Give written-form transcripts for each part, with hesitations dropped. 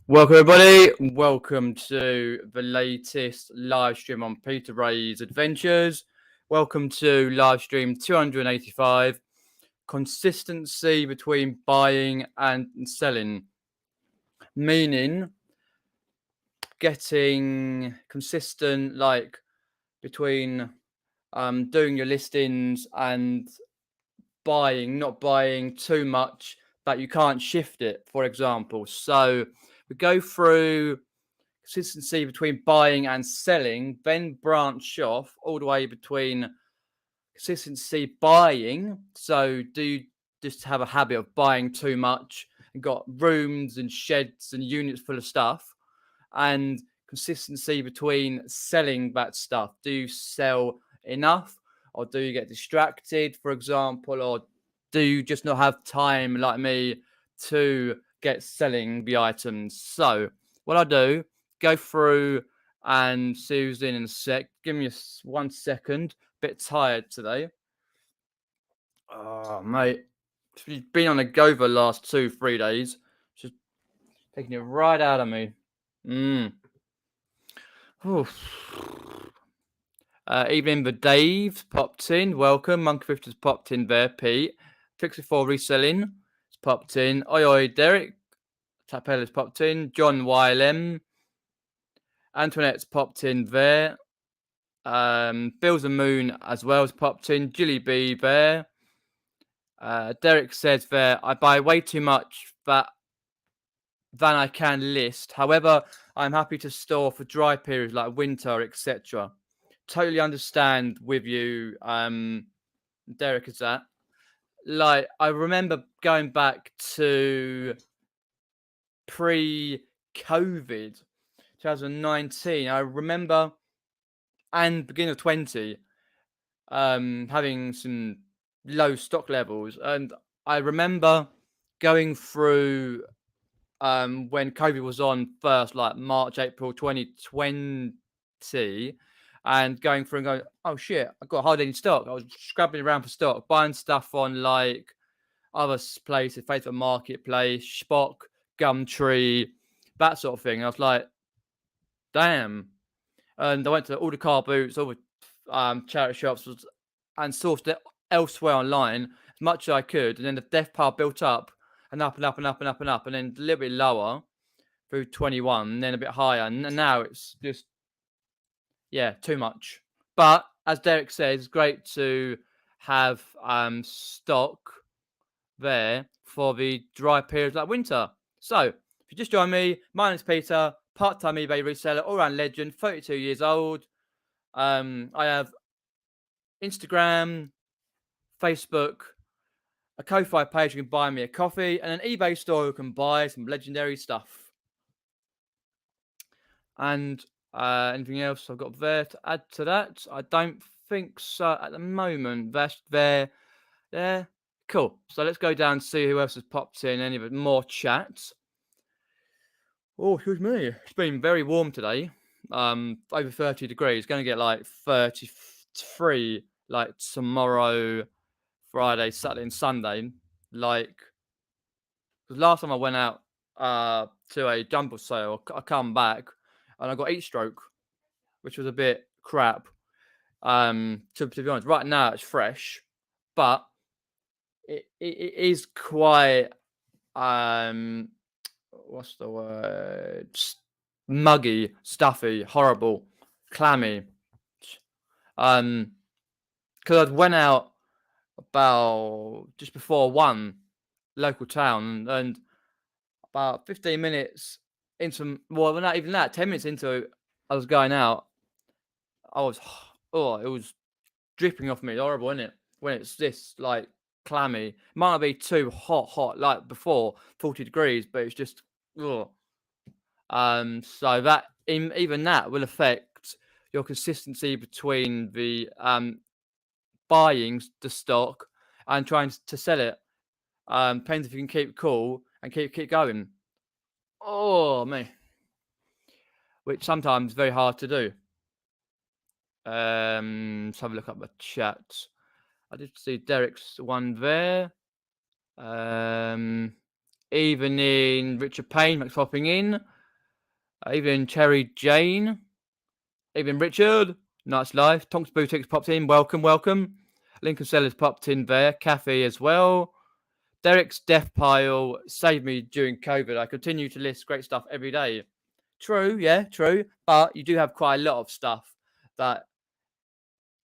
Welcome, everybody. Welcome to the latest live stream on Peter Wray's Adventures. Welcome to live stream 285. Consistency between buying and selling, meaning getting consistent, like between doing your listings and buying, not buying too much that you can't shift it, for example. So we go through consistency between buying and selling, then branch off all the way between consistency buying. So do you just have a habit of buying too much and got rooms and sheds and units full of stuff? And consistency between selling that stuff. Do you sell enough, or do you get distracted, for example, or do you just not have time like me to get selling the items? So what I do, go through and Susan in a sec. Give me 1 second. Bit tired today. Oh, mate. She's been on a go the last 2-3 days. She's taking it right out of me. Evening, the Dave popped in. Welcome. Monkey 50's popped in there. Pete. Trixie for Reselling. It's popped in. Oi, oi, Derek. Tapella's popped in. John YLM. Antoinette's popped in there. Bills and Moon as well has popped in. Jilly B there. Derek says there, I buy way too much than I can list. However, I'm happy to store for dry periods like winter, etc. Totally understand with you, Derek, is that. Like, I remember going back to pre-COVID, 2019. I remember, and beginning of 20, having some low stock levels. And I remember going through when COVID was on first, like March, April 2020, and going through and going, oh shit, I got hardly any stock. I was scrabbling around for stock, buying stuff on like other places, Facebook Marketplace, Spock, Gumtree, that sort of thing. And I was like, damn. And I went to all the Carboots, all the charity shops, and sourced it elsewhere online as much as I could. And then the death pile built up and up and up and up and up and up, and then a little bit lower through 21, and then a bit higher. And now it's just, yeah, too much. But as Derek says, it's great to have stock there for the dry periods like winter. So if you just join me, my name's Peter, part-time eBay reseller, all-round legend, 32 years old. I have Instagram, Facebook, a Ko-Fi page you can buy me a coffee, and an eBay store you can buy some legendary stuff. And anything else I've got there to add to that? I don't think so at the moment. That's there. Cool. So let's go down and see who else has popped in. Any more chats? Oh, excuse me. It's been very warm today. Over 30 degrees. It's going to get like 33 like tomorrow, Friday, Saturday, and Sunday. Like, because last time I went out to a jumble sale, I come back and I got heat stroke, which was a bit crap. To be honest, right now it's fresh, but it is quite what's the word? Muggy, stuffy, horrible, clammy. Because I went out about just before 1 local town, and about 15 minutes into, well, not even that, 10 minutes into I was going out, I was, it was dripping off me. Horrible, isn't it? When it's this like clammy. It might not be too hot like before 40 degrees, but it's just so that even that will affect your consistency between the buying the stock and trying to sell it. Depends if you can keep cool and keep going. Oh me, which sometimes is very hard to do. Let's have a look at the chat. I did see Derek's one there. Evening, Richard Payne, thanks for popping in. Even Cherry Jane. Even Richard. Nice life. Tonks Boutiques popped in. Welcome, welcome. Lincoln Sellers popped in there. Kathy as well. Derek's Death Pile saved me during COVID. I continue to list great stuff every day. True, yeah, true. But you do have quite a lot of stuff that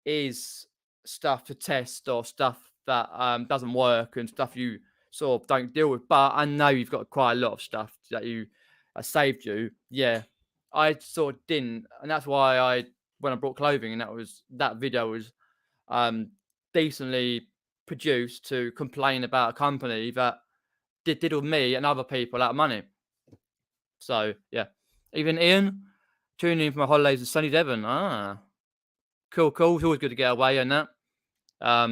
is stuff to test or stuff that doesn't work and stuff you sort of don't deal with. But I know you've got quite a lot of stuff that you saved you. Yeah, I sort of didn't, and that's why when I brought clothing, and that video was decently produced to complain about a company that diddled me and other people out of money. So yeah, even Ian tuning in for my holidays in sunny Devon. Cool. It's always good to get away and that. How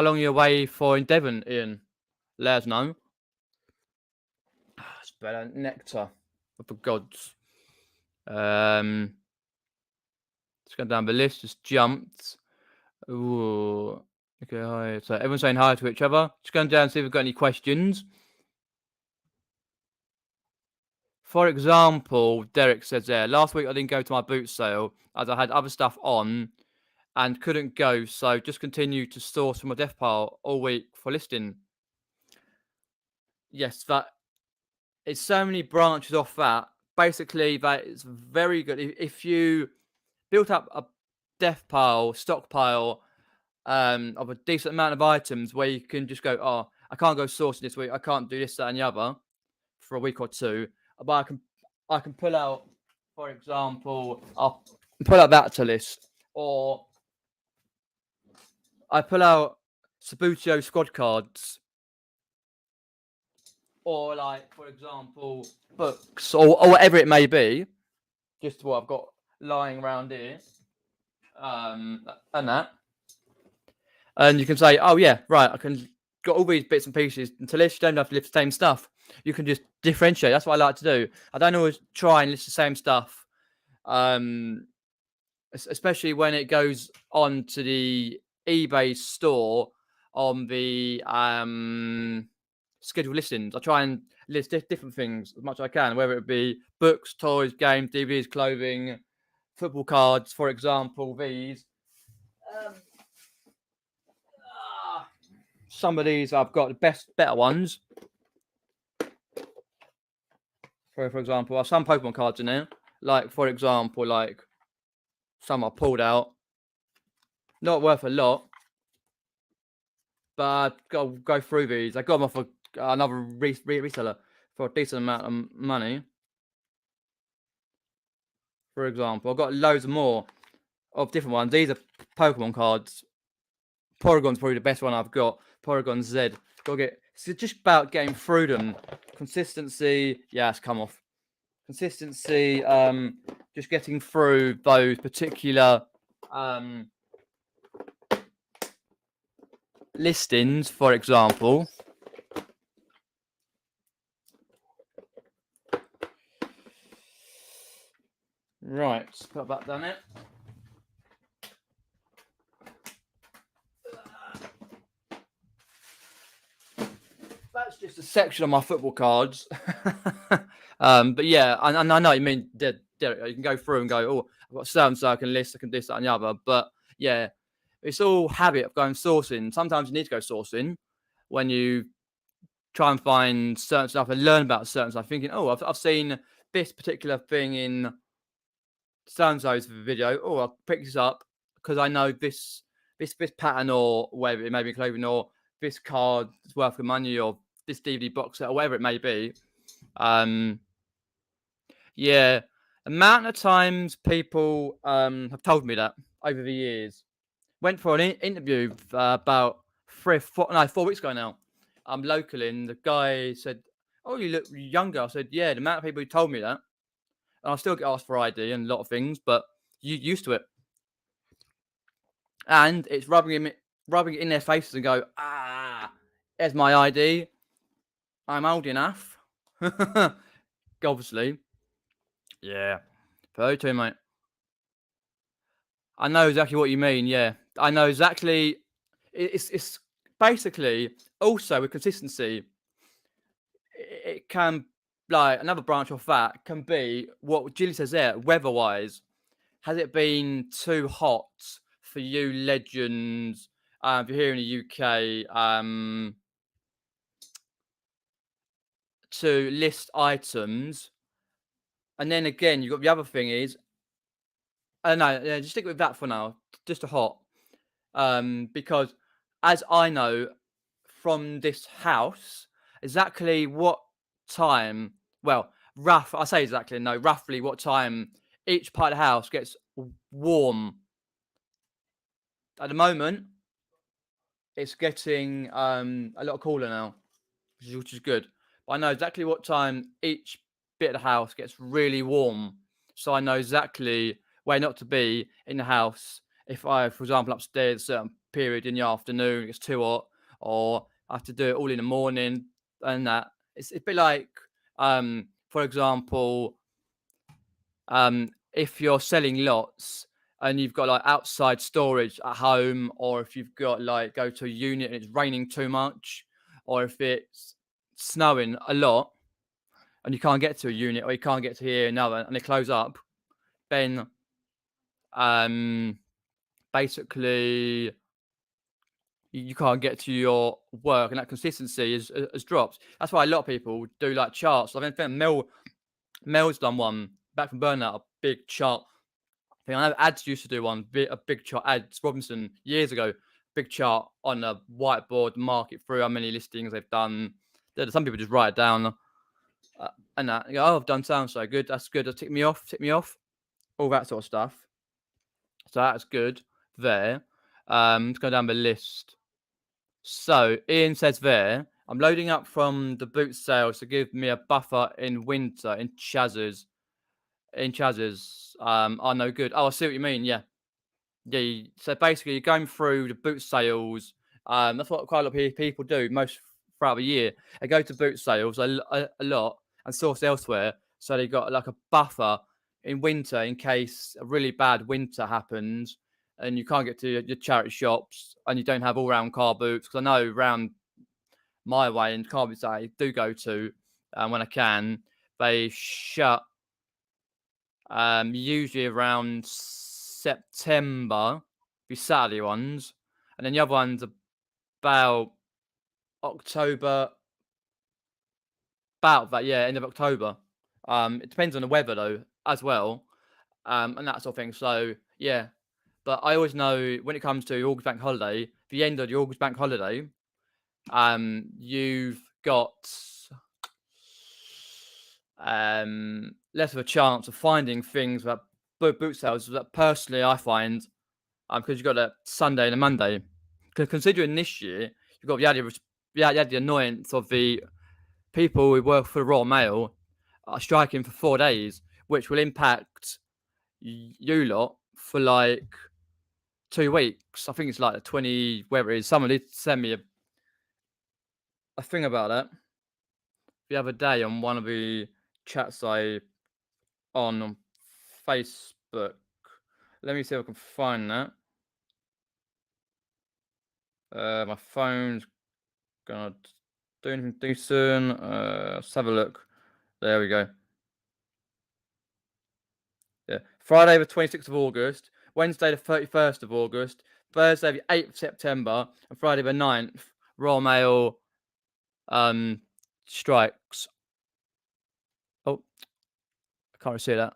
long are you away for in Devon, Ian? Let us know. It's better. Nectar. For gods. Let's go down the list. Just jumped. Ooh. Okay, hi. So everyone's saying hi to each other. Just going down and see if we've got any questions. For example, Derek says there, last week I didn't go to my boot sale as I had other stuff on and couldn't go, so just continue to source from my death pile all week for listing. Yes, that it's so many branches off that. Basically, that is very good. If you built up a death pile, stockpile of a decent amount of items where you can just go, oh, I can't go sourcing this week, I can't do this, that, and the other for a week or two, but I can pull out, for example, I'll pull out that to list, or I pull out Sabutio squad cards, or like, for example, books, or whatever it may be, just what I've got lying around here, and that. And you can say, oh yeah, right, I can got all these bits and pieces to list. You don't have to list the same stuff. You can just differentiate. That's what I like to do. I don't always try and list the same stuff, especially when it goes on to the eBay store on the scheduled listings. I try and list different things as much as I can, whether it be books, toys, games, DVDs, clothing, football cards, for example. These. Some of these I've got the better ones. For example, some Pokemon cards in there. Like, for example, like some I pulled out. Not worth a lot, but I've got to go through these. I got them off another reseller for a decent amount of money. For example, I've got loads more of different ones. These are Pokemon cards. Porygon's probably the best one I've got. Porygon Z. It's just about getting through them. Consistency. Yeah, it's come off. Consistency. Just getting through those particular listings, for example. Right, let's put that down it. That's just a section of my football cards. But yeah, I know what you mean, Derek. You can go through and go, oh, I've got so I can list, I can this, that, and the other. But yeah, it's all habit of going sourcing. Sometimes you need to go sourcing when you try and find certain stuff and learn about certain stuff. Thinking, oh, I've seen this particular thing in so-and-so's video. Oh, I'll pick this up because I know this pattern or whatever it may be, clothing, or this card is worth the money, or this DVD box set, or whatever it may be. Yeah, amount of times people have told me that over the years. Went for an interview about 4 weeks ago now. Locally, and the guy said, "Oh, you look younger." I said, "Yeah." The amount of people who told me that, and I still get asked for ID and a lot of things, but you used to it, and it's rubbing it in their faces and go, there's my ID. I'm old enough. Obviously. Yeah. 32, mate. I know exactly what you mean, yeah. I know exactly. It's basically, also with consistency, it can like another branch off that can be what Jilly says there, weather-wise. Has it been too hot for you legends? If you're here in the UK, to list items, and then again, you've got the other thing is, no, yeah, just stick with that for now, just a hot, because as I know from this house, exactly what time, well, I say exactly, no, roughly what time each part of the house gets warm. At the moment, it's getting a lot cooler now, which is good. But I know exactly what time each bit of the house gets really warm, so I know exactly where not to be in the house. If I, for example, upstairs a certain period in the afternoon, it's too hot, or I have to do it all in the morning, and that it's a bit like, for example, if you're selling lots and you've got like outside storage at home, or if you've got like go to a unit and it's raining too much, or if it's snowing a lot and you can't get to a unit or you can't get to here another and they close up, then um basically you can't get to your work and that consistency is dropped. That's why a lot of people do like charts. I think Mel's done one back from Burnout, a big chart thing. I know Ads used to do one, a big chart. Ads Robinson years ago, big chart on a whiteboard, mark it through how many listings they've done. Some people just write it down, and that. You go, oh, I've done sound so good. That's good. Tick me off, all that sort of stuff. So that's good there. Let's go down the list. So Ian says there, I'm loading up from the boot sales to give me a buffer in winter in Chaz's. Are no good. Oh, I see what you mean. Yeah. Yeah. So basically, you're going through the boot sales. That's what quite a lot of people do most throughout the year. They go to boot sales a lot and source elsewhere. So they got like a buffer in winter in case a really bad winter happens and you can't get to your charity shops and you don't have all round car boots. Because I know around my way and Carboots I do go to when I can, they shut usually around September, the Saturday ones, and then the other ones about October, about that, yeah, end of October. It depends on the weather though, as well, and that sort of thing. So yeah, but I always know when it comes to August bank holiday, the end of the August bank holiday, you've got less of a chance of finding things that boot sales that personally I find, because you've got a Sunday and a Monday. Considering this year, you've got the annoyance of the people who work for the Royal Mail are striking for 4 days, which will impact you lot for like 2 weeks. I think it's like the 20, whatever it is. Someone did send me a thing about that the other day on one of the chats on Facebook. Let me see if I can find that. My phone's gonna do anything decent. Let's have a look. There we go. Yeah, Friday the 26th of August, Wednesday the 31st of August, Thursday the 8th of September, and Friday the 9th. Royal Mail strikes. Oh, I can't really see that.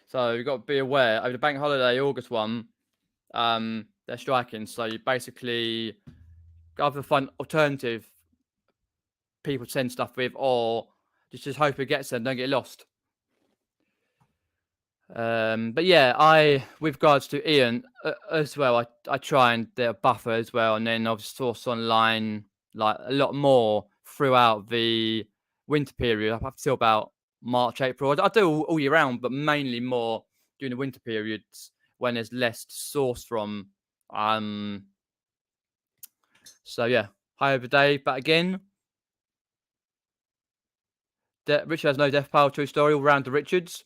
So you've got to be aware over the bank holiday, August 1, they're striking. So you basically either find alternative people to send stuff with, or just hope it gets there and don't get lost. But yeah, with regards to Ian as well, I try and do a buffer as well, and then I've sourced online like a lot more throughout the winter period. Up till about March, April. I do all year round, but mainly more during the winter periods when there's less to source from. So yeah, hi over day, but again, Richard has no death pile, true story all round to Richards.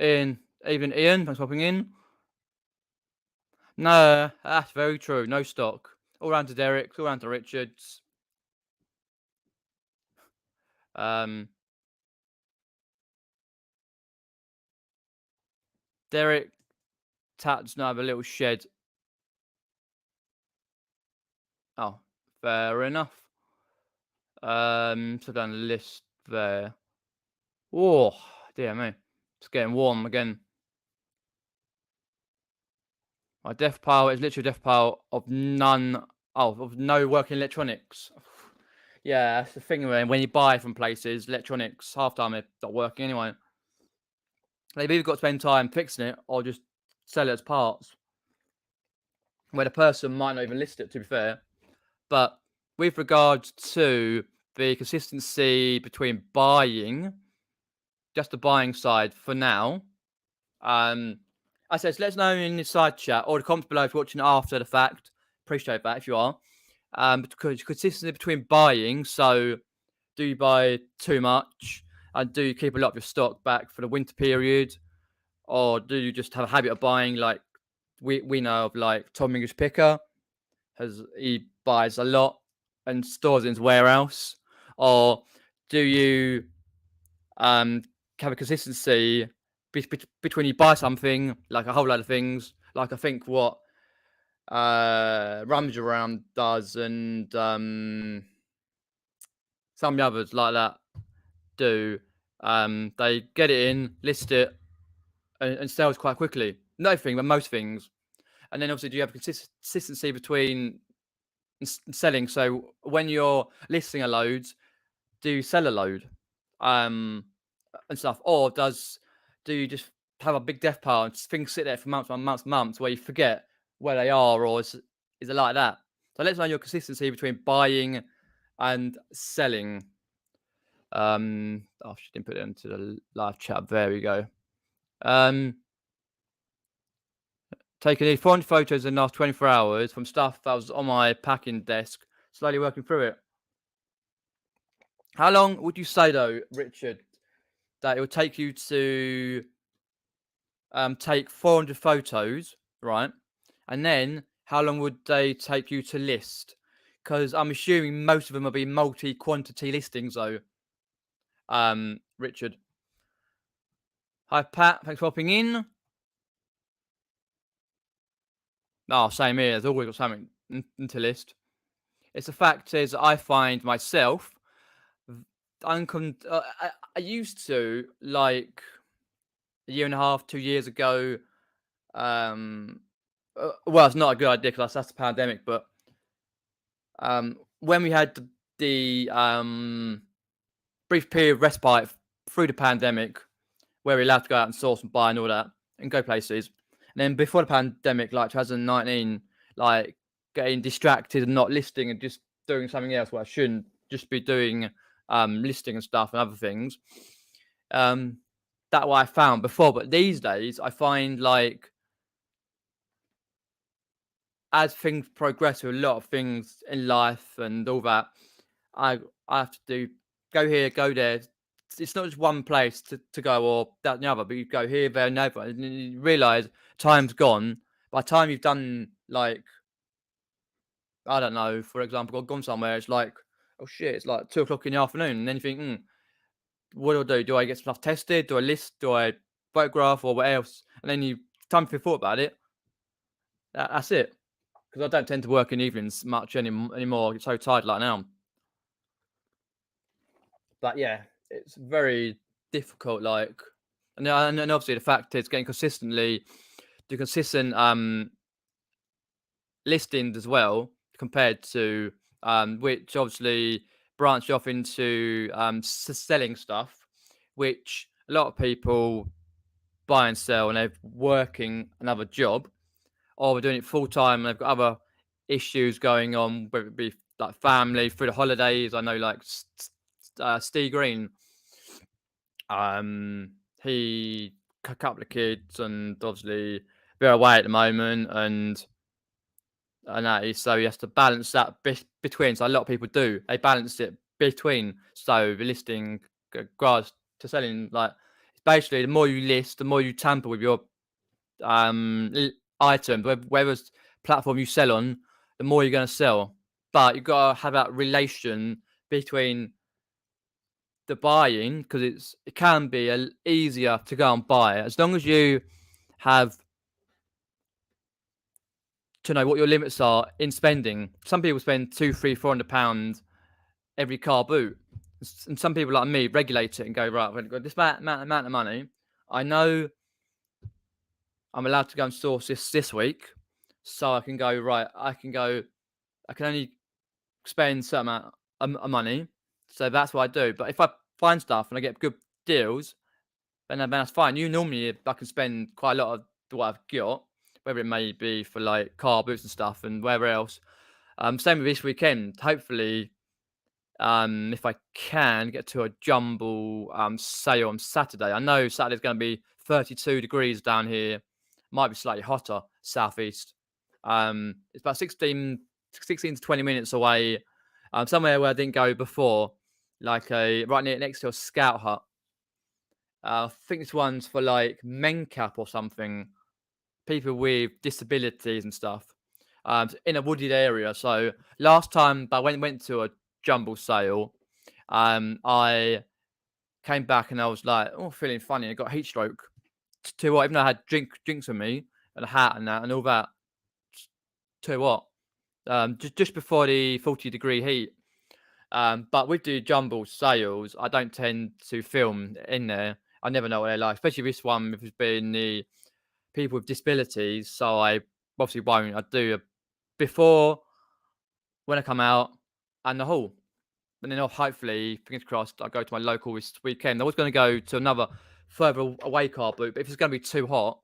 Even Ian, thanks for popping in. No, that's very true. No stock. All round to Derek, all round to Richards. Derek Tats now have a little shed. Oh, fair enough. So down the list there. Oh, dear me. It's getting warm again. My death pile is literally a death pile of of no working electronics. Yeah, that's the thing when you buy from places, electronics, half time they're not working anyway. They've either got to spend time fixing it or just sell it as parts. Where the person might not even list it, to be fair. But with regards to the consistency between buying, just the buying side for now, I said, let us know in the side chat or the comments below if you're watching after the fact. Appreciate that if you are. Because consistency between buying, so do you buy too much and do you keep a lot of your stock back for the winter period, or do you just have a habit of buying like we know of, like Tom English Picker he buys a lot and stores it in his warehouse, or do you have a consistency between you buy something like a whole lot of things, like I think what Rummage Around does and some of the others like that do. They get it in, list it, and sells quite quickly. Not everything, but most things. And then obviously, do you have consistency between selling? So when you're listing a load, do you sell a load, and stuff, or do you just have a big death pile and things sit there for months where you forget where they are, or is it like that? So let's know your consistency between buying and selling. Oh, she didn't put it into the live chat. There we go. Taking nearly 400 photos in the last 24 hours from stuff that was on my packing desk, slowly working through it. How long would you say, though, Richard, that it would take you to take 400 photos, right? And then how long would they take you to list? Because I'm assuming most of them will be multi-quantity listings, though. Richard. Hi, Pat. Thanks for hopping in. Oh, same here. There's always got something to list. It's the fact is, I find myself, I used to, like a year and a half, 2 years ago. Well, it's not a good idea because that's the pandemic. But when we had the brief period of respite through the pandemic, where we're allowed to go out and source and buy and all that and go places. And then before the pandemic, like 2019, like getting distracted and not listing and just doing something else where I shouldn't just be doing listing and stuff and other things. That what I found before. But these days, I find like as things progress with a lot of things in life and all that, I have to go here, go there. It's not just one place to go or that and the other, but you go here, there, and over, and you realise time's gone. By the time you've done, like, I don't know, for example, gone somewhere, it's like, oh shit, it's like 2 o'clock in the afternoon, and then you think, what do I do? Do I get stuff tested? Do I list? Do I photograph or what else? And then time if you thought about it, that's it. Because I don't tend to work in evenings much anymore. I'm so tired like now. But yeah, it's very difficult. Like, and obviously the fact is getting consistent listings as well, compared to which obviously branch off into selling stuff, which a lot of people buy and sell and they're working another job, or they're doing it full time and they've got other issues going on, whether it be like family through the holidays. I know like Steve Green, he a couple of kids and obviously they're away at the moment and that is, so he has to balance that between. So a lot of people do, they balance it between, so the listing regards to selling. Like basically the more you list, the more you tamper with your items, whether it's platform you sell on, the more you're going to sell. But you've got to have that relation between the buying, because it can be easier to go and buy as long as you have to know what your limits are in spending. Some people spend £200, £300, £400 every car boot, and some people like me regulate it and go, right, I've got this amount of money. I know I'm allowed to go and source this week, so I can go, right. I can only spend a certain amount of money, so that's what I do. But if I find stuff and I get good deals, then that's fine. Normally I can spend quite a lot of what I've got, whether it may be for like car boots and stuff and wherever else. Same with this weekend. Hopefully, if I can get to a jumble sale on Saturday. I know Saturday's going to be 32 degrees down here. Might be slightly hotter southeast. It's about 16 to 20 minutes away. Somewhere where I didn't go before, like right next to a scout hut. I think this one's for like MENCAP or something, people with disabilities and stuff, in a wooded area. So last time I went to a jumble sale, I came back and I was like, oh, feeling funny. I got heat stroke. To what? Even though I had drinks with me and a hat and that and all that. To what? Just before the 40-degree heat. But with the jumble sales, I don't tend to film in there. I never know what they're like, especially this one, if it's been the people with disabilities. So I obviously won't. I do a before, when I come out, and the haul. And then hopefully, fingers crossed, I go to my local this weekend. I was going to go to another further away car boot, but if it's going to be too hot,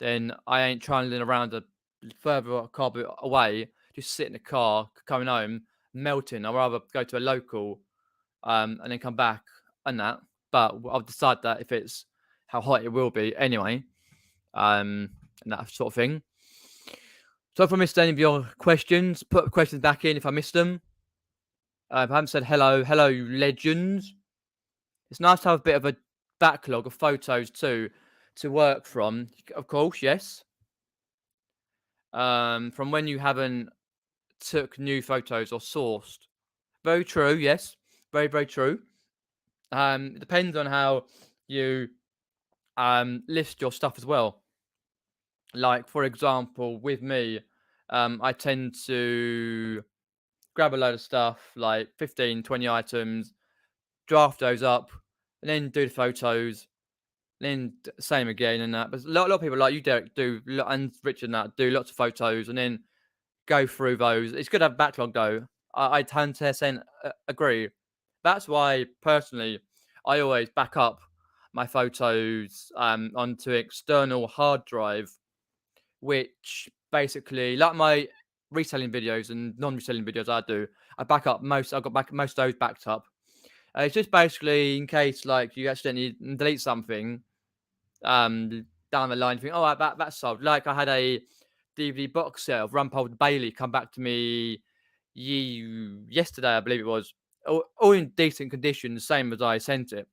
then I ain't trundling around a further car boot away, just sit in the car, coming home, melting. I'd rather go to a local and then come back and that. But I'll decide that if it's how hot it will be anyway, and that sort of thing. So if I missed any of your questions, put questions back in if I missed them. If I haven't said hello, you legends. It's nice to have a bit of a backlog of photos too to work from, of course, yes. From when you haven't took new photos or sourced. Very true, yes. Very, very true. It depends on how you list your stuff as well. Like, for example, with me, I tend to grab a load of stuff, like 15, 20 items, draft those up, and then do the photos, then same again and that. But a lot of people like you, Derek, and Richard and that, do lots of photos and then go through those. It's good to have backlog though. I 10% agree. That's why, personally, I always back up my photos onto external hard drive, which basically, like my reselling videos and non-reselling videos I back up most. I've got most of those backed up. It's just basically in case like you accidentally delete something down the line, you think, oh, that's sold. Like I had a DVD box set of Rumpole Bailey come back to me yesterday, I believe it was, all in decent condition, the same as I sent it.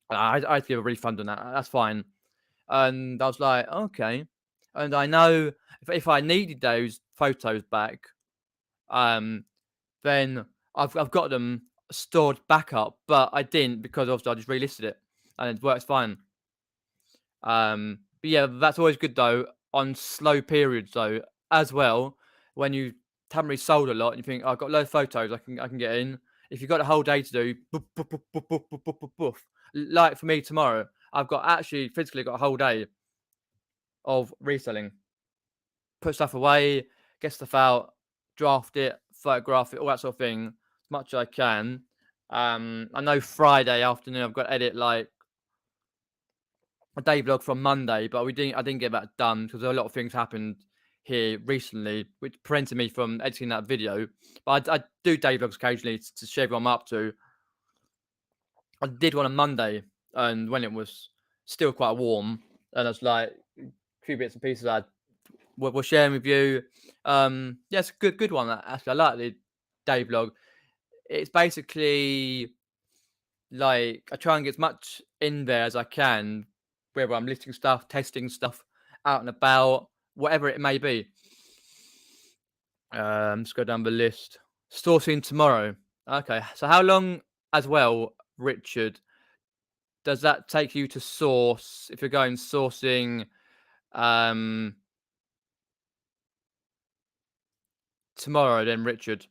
I had to give a refund on that. That's fine. And I was like, okay. And I know if I needed those photos back, then I've got them stored backup, but I didn't because obviously I just relisted it and it works fine. But yeah, that's always good though on slow periods though as well. When you haven't really sold a lot and you think, oh, I've got loads of photos I can get in. If you've got a whole day to do, boof, boof, boof, boof, boof, boof, boof, boof, boof. Like for me tomorrow, I've got actually physically got a whole day of reselling. Put stuff away, get stuff out, draft it, photograph it, all that sort of thing, as much as I can. I know Friday afternoon I've got to edit like a day vlog from Monday, but I didn't get that done because a lot of things happened here recently, which prevented me from editing that video. But I do day vlogs occasionally to share what I'm up to. I did one on Monday, and when it was still quite warm, and I was like a few bits and pieces we're sharing with you. Yeah, it's a good one. Actually, I like the day vlog. It's basically like I try and get as much in there as I can, whether I'm listing stuff, testing stuff, out and about, whatever it may be. Let's go down the list. Sourcing tomorrow. Okay, so how long as well, Richard, does that take you to source if you're going sourcing um tomorrow then, Richard?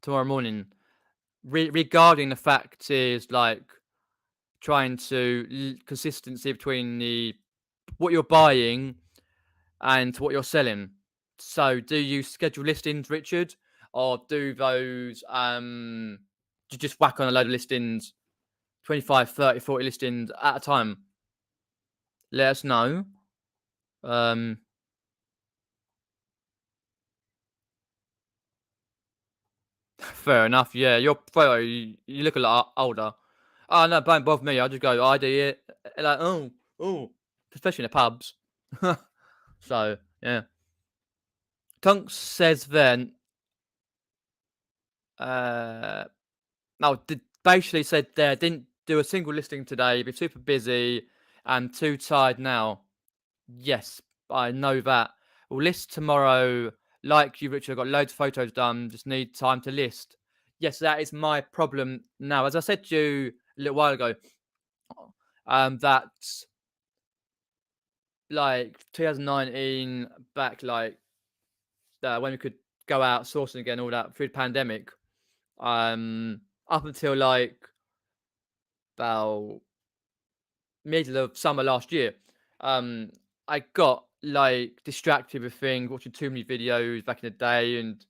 Tomorrow morning. Regarding the fact is like trying to consistency between the what you're buying and what you're selling. So do you schedule listings, Richard? Or do those you just whack on a load of listings, 25, 30, 40 listings at a time? Let us know. Um Fair enough, yeah. Your photo, you look a lot older. Oh no, don't bother me. I just go, I do it. Like, oh, especially in the pubs. So yeah. Tonks says then, uh, no, basically said there didn't do a single listing today. Be super busy and too tired now. Yes, I know that. We'll list tomorrow. Like you, Richard, I've got loads of photos done. Just need time to list. Yes, that is my problem now. As I said to you a little while ago, that like 2019 back, like when we could go out sourcing again, all that through the pandemic. Up until like about middle of summer last year, um, I got like distracted with things, watching too many videos back in the day, and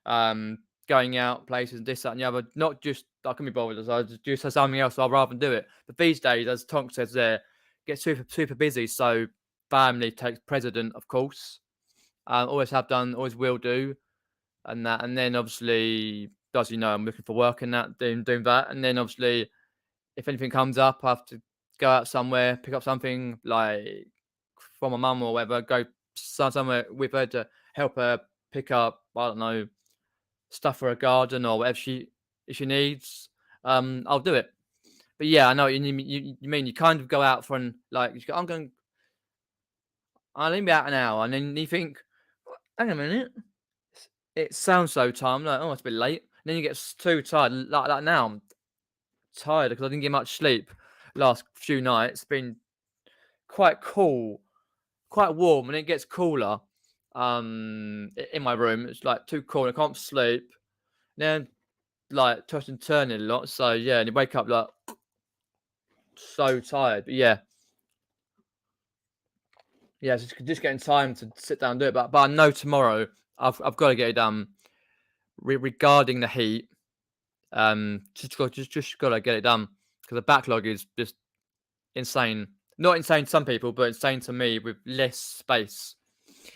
um, going out places and this, that, and the other. Not just I couldn't be bothered, so I just have something else. I'd rather do it. But these days, as Tonk says there, get super busy. So family takes precedent, of course. Always have done, always will do, and that. And then obviously, as you know, I'm looking for work and that, doing that. And then obviously, if anything comes up, I have to go out somewhere, pick up something like from my mum or whatever, go somewhere with her to help her pick up, I don't know, stuff for a garden or whatever if she needs. I'll do it. But yeah, I know what you mean. You kind of go out for like you go, I'll only be out an hour, and then you think, hang a minute, it sounds so tired. I'm like, oh, it's a bit late. And then you get too tired. Like now, I'm tired because I didn't get much sleep last few nights. It's been quite cool, quite warm, and it gets cooler. In my room, it's like too cool. I can't sleep. Then like tossing and turning a lot. So yeah, and you wake up like so tired. But yeah, just getting time to sit down and do it. But I know tomorrow I've got to get it done. Regarding the heat, just got to get it done because the backlog is just insane. Not insane to some people, but insane to me with less space.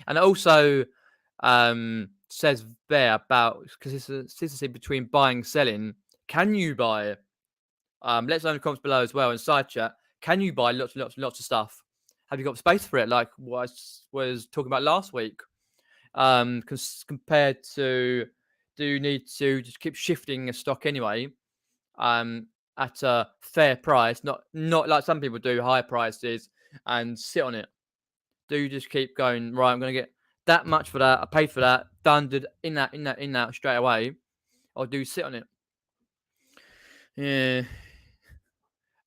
And it also says there about consistency between buying and selling. Can you buy? Let us know in the comments below as well in side chat. Can you buy lots of stuff? Have you got space for it? Like what I was talking about last week. Compared to, do you need to just keep shifting the stock anyway? At a fair price, not like some people do, high prices, and sit on it. Do you just keep going, right, I'm gonna get that much for that, I paid for that, done, did in that straight away, or do you sit on it? Yeah.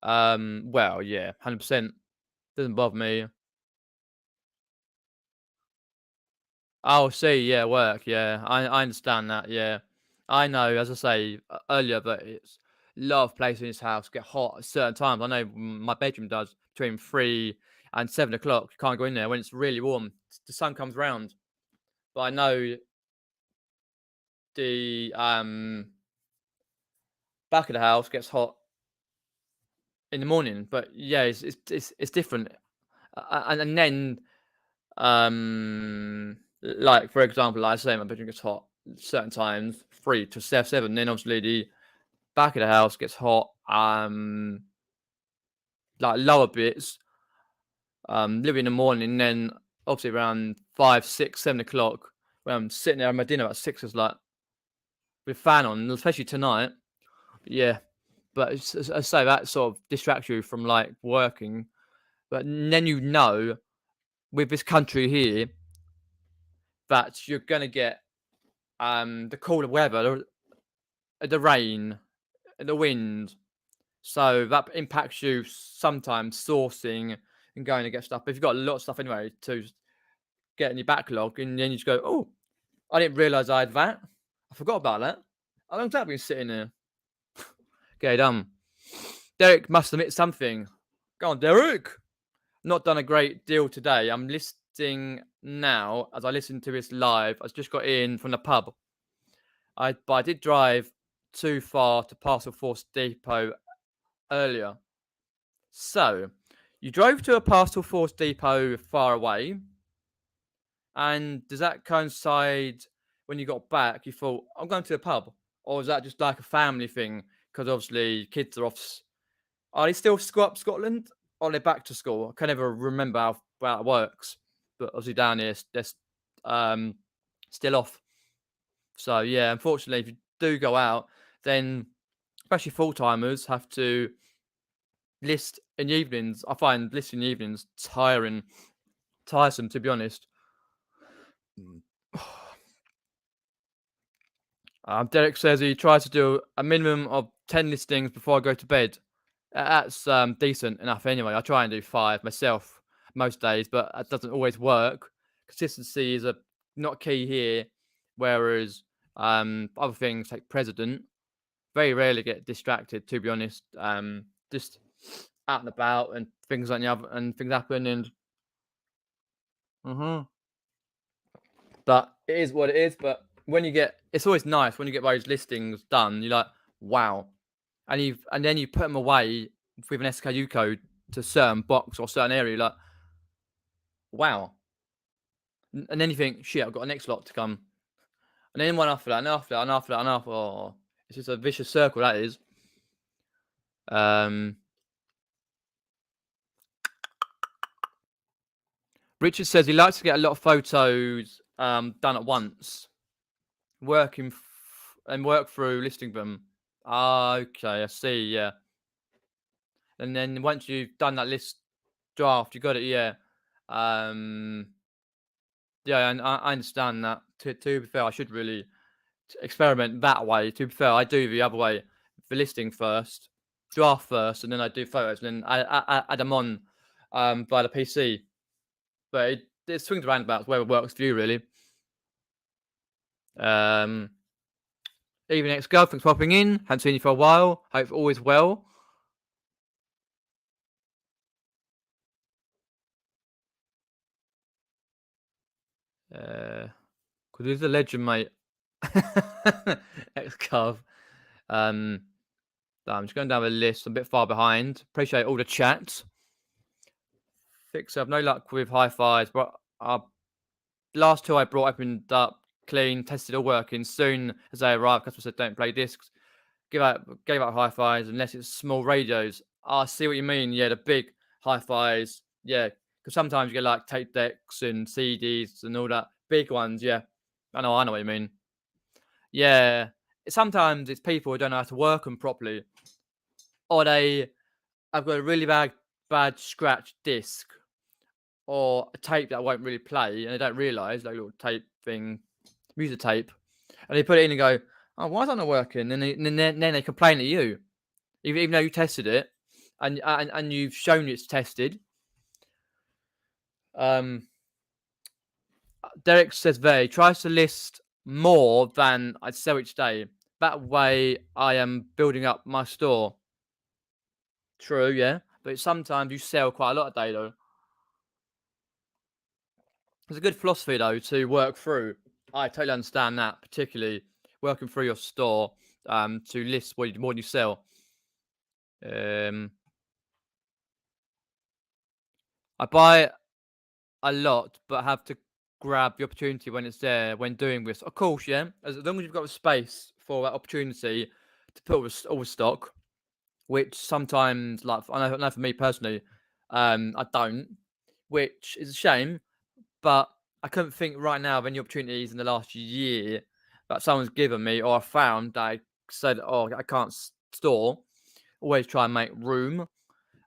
Well, yeah, 100%. Doesn't bother me. Oh, see, yeah, work, yeah. I understand that, yeah. I know, as I say earlier, that it's a lot of places in this house get hot at certain times. I know my bedroom does between 3 and 7 o'clock. You can't go in there when it's really warm. The sun comes round. But I know the back of the house gets hot in the morning. But yeah, it's different. And then like for example, like I say my bedroom gets hot certain times, 3 to 7. Then obviously the back of the house gets hot, like lower bits, live in the morning, then obviously around 5, 6, 7 o'clock when I'm sitting there at my dinner at 6 is like with fan on, especially tonight. Yeah, but I say that sort of distracts you from like working. But then with this country here that you're gonna get the cooler weather, the rain, the wind. So that impacts you sometimes sourcing and going to get stuff. But if you've got a lot of stuff anyway to get in your backlog, and then you just go, oh, I didn't realise I had that. I forgot about that. How long's that been sitting there? Get it done. Derek must admit something. Go on, Derek. Not done a great deal today. I'm listening now as I listen to this live. I just got in from the pub. But I did drive too far to Parcel Force Depot earlier. So, you drove to a Parcel Force Depot far away, and does that coincide when you got back? You thought, I'm going to the pub, or is that just like a family thing? Because obviously, kids are off. Are they still up Scotland, or are they back to school? I can never remember how it works, but obviously down here, they're still off. So yeah, unfortunately, if you do go out, then especially full timers have to list in the evenings. I find listing in the evenings tiresome, to be honest. Derek says he tries to do a minimum of 10 listings before I go to bed. That's decent enough anyway. I try and do 5 myself most days, but that doesn't always work. Consistency is not key here, whereas other things like president very rarely get distracted, to be honest. Just out and about and things like the other, and things happen, and but it is what it is. But it's always nice when you get those listings done. You're like, wow, and then you put them away with an SKU code to a certain box or certain area. You're like, wow, and then you think, shit, I've got a next lot to come, and then one after that, and after that, and after that, and after. Oh, it's just a vicious circle, that is. Richard says he likes to get a lot of photos done at once, work through listing them. Okay, I see. Yeah, and then once you've done that list draft, you got it. Yeah, yeah, and I understand that. To be fair, I should really experiment that way. To be fair, I do the other way: the listing first, draft first, and then I do photos, and then I add them on by the PC. But it swings around about where it works for you, really. Even ex-girl, thanks for popping in. Haven't seen you for a while. Hope all is well. Because he's a legend, mate. Ex-Carv. I'm just going down the list. I'm a bit far behind. Appreciate all the chats. Fix up. No luck with hi-fis, but last 2 I brought opened up, clean, tested all working. Soon as they arrived, customer said don't play discs. Gave out hi-fis unless it's small radios. I see what you mean. Yeah, the big hi-fis. Yeah, because sometimes you get like tape decks and CDs and all that big ones. Yeah, I know what you mean. Yeah, sometimes it's people who don't know how to work them properly, or I've got a really bad scratch disc, or a tape that won't really play, and they don't realise, like a little tape thing, music tape, and they put it in and go, "Oh, why is that not working?" And then they complain to you, even though you tested it, and you've shown it's tested. Derek says he tries to list more than I sell each day. That way, I am building up my store. True, yeah, but sometimes you sell quite a lot a day, though. It's a good philosophy, though, to work through. I totally understand that, particularly working through your store to list more than you sell. I buy a lot, but have to grab the opportunity when it's there when doing this. Of course, yeah. As long as you've got the space for that opportunity to put all the stock, which sometimes, like I know for me personally, I don't, which is a shame. But I couldn't think right now of any opportunities in the last year that someone's given me or I found that I said, "Oh, I can't store." Always try and make room.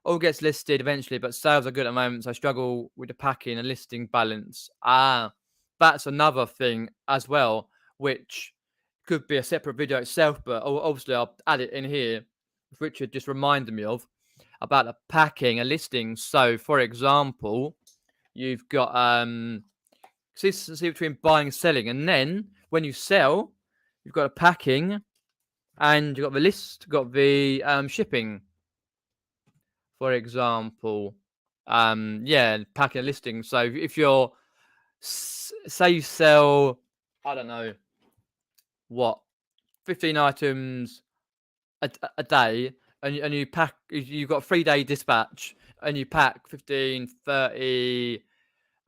All gets listed eventually, but sales are good at the moment, so I struggle with the packing and listing balance. That's another thing as well, which could be a separate video itself, but obviously I'll add it in here, which Richard just reminded me of about the packing and listings. So, for example, you've got consistency between buying and selling, and then when you sell, you've got a packing, and you've got the list, got the shipping. For example, yeah, packing and listing. So if you're say you sell, I don't know what, 15 items a day, and you pack, you've got a 3-day dispatch, and you pack 15, 30,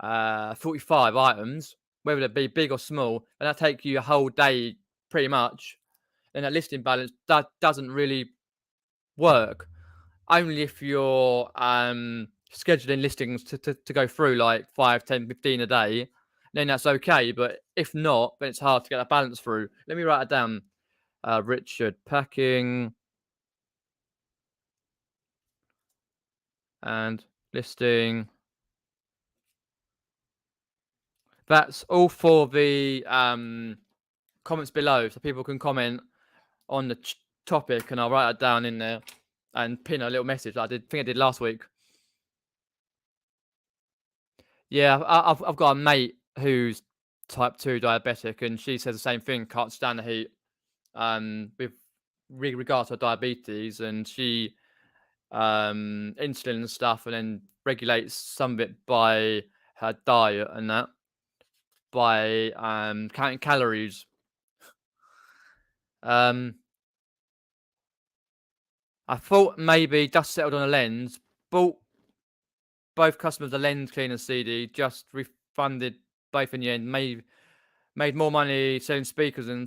45 items, whether they be big or small, and that take you a whole day pretty much, and that listing balance that doesn't really work. Only if you're scheduling listings to go through like 5, 10, 15 a day, then that's okay. But if not, then it's hard to get that balance through. Let me write it down. Richard, packing and listing. That's all for the comments below, so people can comment on the topic, and I'll write it down in there and pin a little message like I think I did last week. Yeah, I've got a mate who's type 2 diabetic, and she says the same thing, can't stand the heat, with regards to diabetes, and she insulin and stuff, and then regulates some of it by her diet and that, by counting calories. I thought maybe just settled on a lens, bought both customers a lens cleaner CD, just refunded both in the end, made more money selling speakers and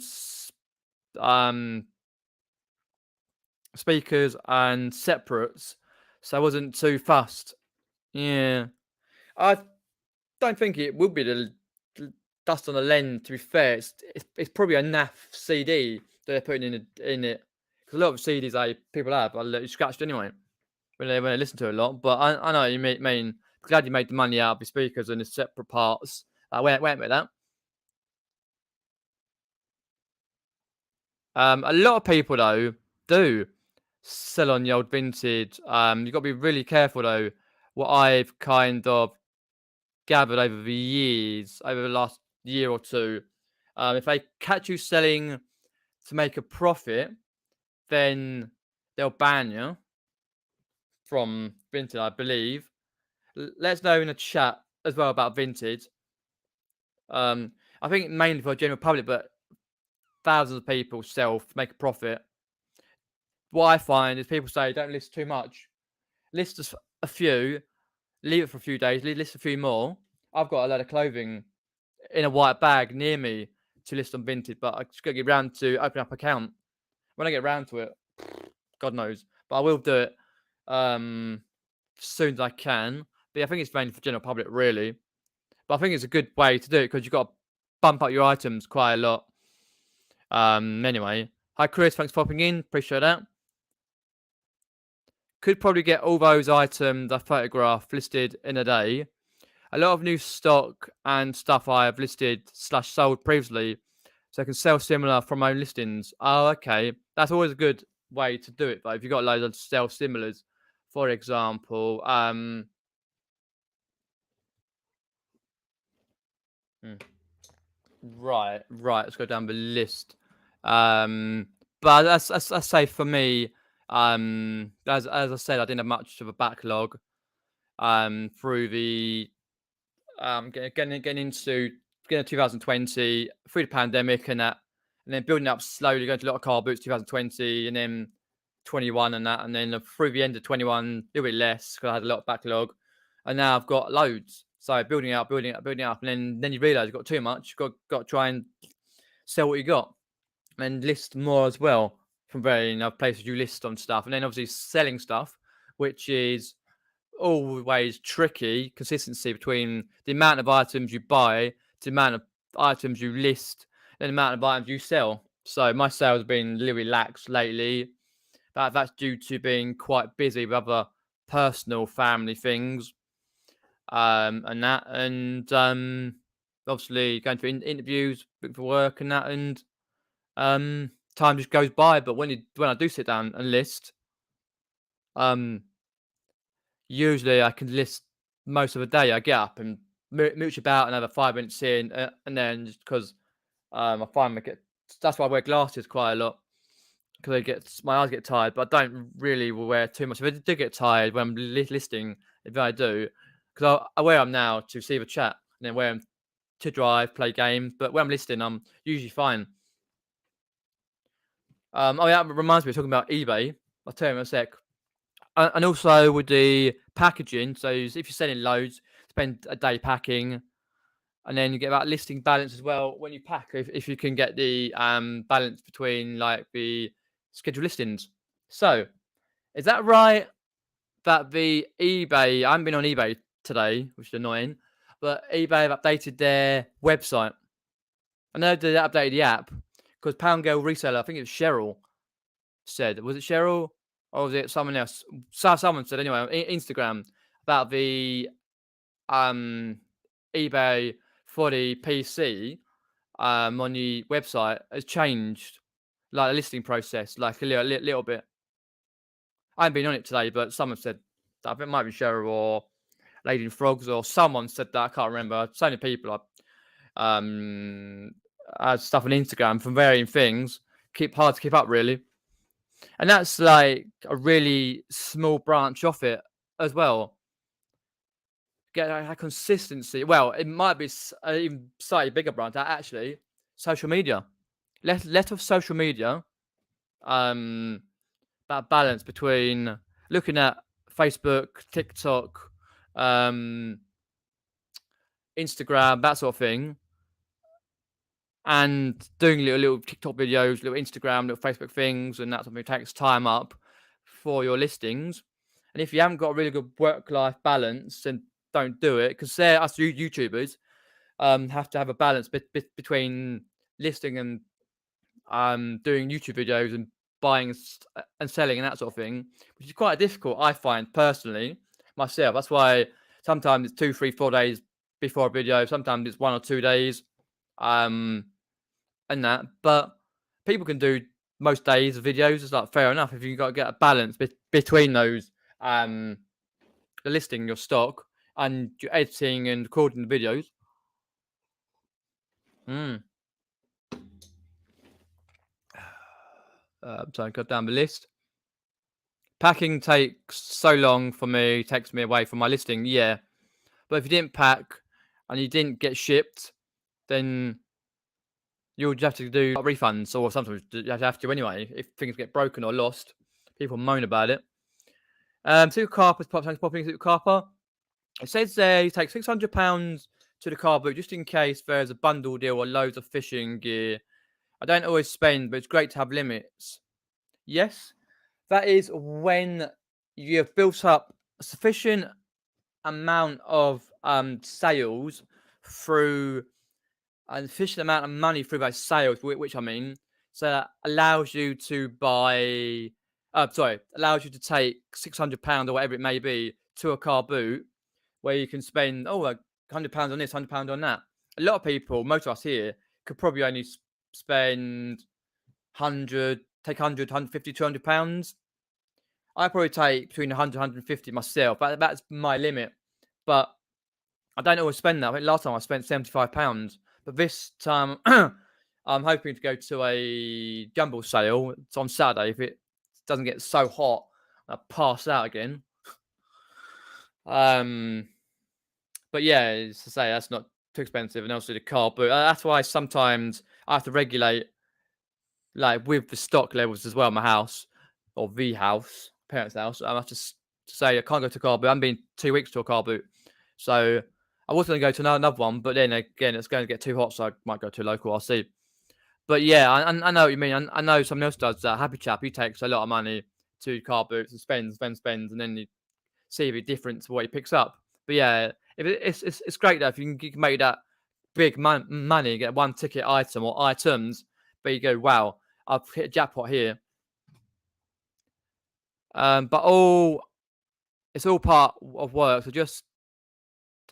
speakers and separates, so I wasn't too fussed. Yeah, I don't think it would be the dust on the lens. To be fair, it's probably a naff CD that they're putting in it, because a lot of CDs people have are scratched anyway when they listen to it a lot. But I know what you mean. Glad you made the money out of the speakers and the separate parts. Went with that. A lot of people though do sell on the old vintage. You've got to be really careful though. What I've kind of gathered over the years, over the last year or two, if they catch you selling to make a profit, then they'll ban you from vintage, I believe. Let us know in the chat as well about vintage. I think mainly for the general public, but thousands of people sell to make a profit. What I find is people say don't list too much. List just a few, leave it for a few days, list a few more. I've got a lot of clothing in a white bag near me to list on vintage, but I just got to get around to open up an account. When I get around to it, God knows, but I will do it as soon as I can. But yeah, I think it's mainly for general public, really. But I think it's a good way to do it because you've got to bump up your items quite a lot. Anyway, hi Chris, thanks for popping in. Appreciate that. Could probably get all those items I photographed listed in a day. A lot of new stock and stuff I have listed / sold previously, so I can sell similar from my own listings. Oh, okay. That's always a good way to do it. But if you've got loads of sell similars, for example, right. Let's go down the list. But as I say, for me, as I said, I didn't have much of a backlog. Through the getting into 2020, through the pandemic and that, and then building up slowly, going to a lot of Carboots 2020, and then 21 and that, and then through the end of 21, a little bit less because I had a lot of backlog, and now I've got loads. So building up, and then you realise you've got too much. Got to try and sell what you got, and list more as well from places you list on stuff, and then obviously selling stuff, which is always tricky. Consistency between the amount of items you buy, the amount of items you list, and the amount of items you sell. So my sales have been a little relaxed lately. That's due to being quite busy with other personal family things, and that, and obviously going for interviews, looking for work and that, and Time just goes by. But when I do sit down and list, um, usually I can list most of the day. I get up and mooch about another 5 minutes in, and then just because I find that's why I wear glasses quite a lot because my eyes get tired. But I don't really wear too much. If I do get tired when I'm listing, if I do, because I wear them now to see the chat, and then wear them to drive, play games. But when I'm listing, I'm usually fine. Oh yeah, that reminds me of talking about eBay. I'll tell you in a sec. And also with the packaging, so if you're selling loads, spend a day packing, and then you get that listing balance as well when you pack. If you can get the balance between like the scheduled listings. So is that right that the eBay? I haven't been on eBay today, which is annoying, but eBay have updated their website. I know they updated the app because Pound Girl Reseller, I think it was Cheryl, said. Was it Cheryl or was it someone else? Someone said anyway on Instagram about the um, eBay for the PC on the website has changed, like the listing process, like a little bit. I haven't been on it today, but someone said that. I think it might be Cheryl or Lady in Frogs or someone said that. I can't remember. So many people stuff on Instagram from varying things. Hard to keep up really. And that's like a really small branch off it as well. Get a consistency. Well, it might be even slightly bigger branch. Actually, social media. Let of social media. That balance between looking at Facebook, TikTok, Instagram, that sort of thing, and doing little TikTok videos, little Instagram, little Facebook things, and that sort of thing takes time up for your listings. And if you haven't got a really good work-life balance, then don't do it because us YouTubers have to have a balance between listing and doing YouTube videos and buying and selling and that sort of thing, which is quite difficult, I find personally myself. That's why sometimes it's 2, 3, 4 days before a video. Sometimes it's 1 or 2 days, and that. But people can do most days of videos. It's like fair enough if you've got to get a balance between those, the listing your stock and your editing and recording the videos. So I got down the list. Packing takes so long for me, takes me away from my listing, yeah. But if you didn't pack and you didn't get shipped, then you'll just have to do refunds, or sometimes you have to anyway. If things get broken or lost, people moan about it. Two carpers, popping to carper. It says there you take £600 to the car boot just in case there's a bundle deal or loads of fishing gear. I don't always spend, but it's great to have limits. Yes, that is when you have built up a sufficient amount of sales through an sufficient amount of money through those sales, which I mean, so that allows you to allows you to take £600 or whatever it may be to a car boot where you can spend like £100 on this, £100 on that. A lot of people, most of us here, could probably only spend 100, take 100, 150, £200. I probably take between 100, 150 myself. That's my limit. But I don't always spend that. I think last time I spent £75. But this time I'm hoping to go to a jumble sale. It's on Saturday. If it doesn't get so hot, I'll pass out again. But yeah, as I say, that's not too expensive. And also the car, but that's why sometimes I have to regulate, like with the stock levels as well in my house or the house, parents' house. I have to say I can't go to a car boot. I'm been 2 weeks to a car boot. So I was going to go to another one, but then again, it's going to get too hot, so I might go to a local. I'll see. But yeah, I know what you mean. I know someone else does that. Happy chap, he takes a lot of money to car boots and spends, and then you see the difference of what he picks up. But yeah, it's great that if you can make that big money, get one ticket item or items, but you go, wow, I've hit a jackpot here. But it's all part of work. So just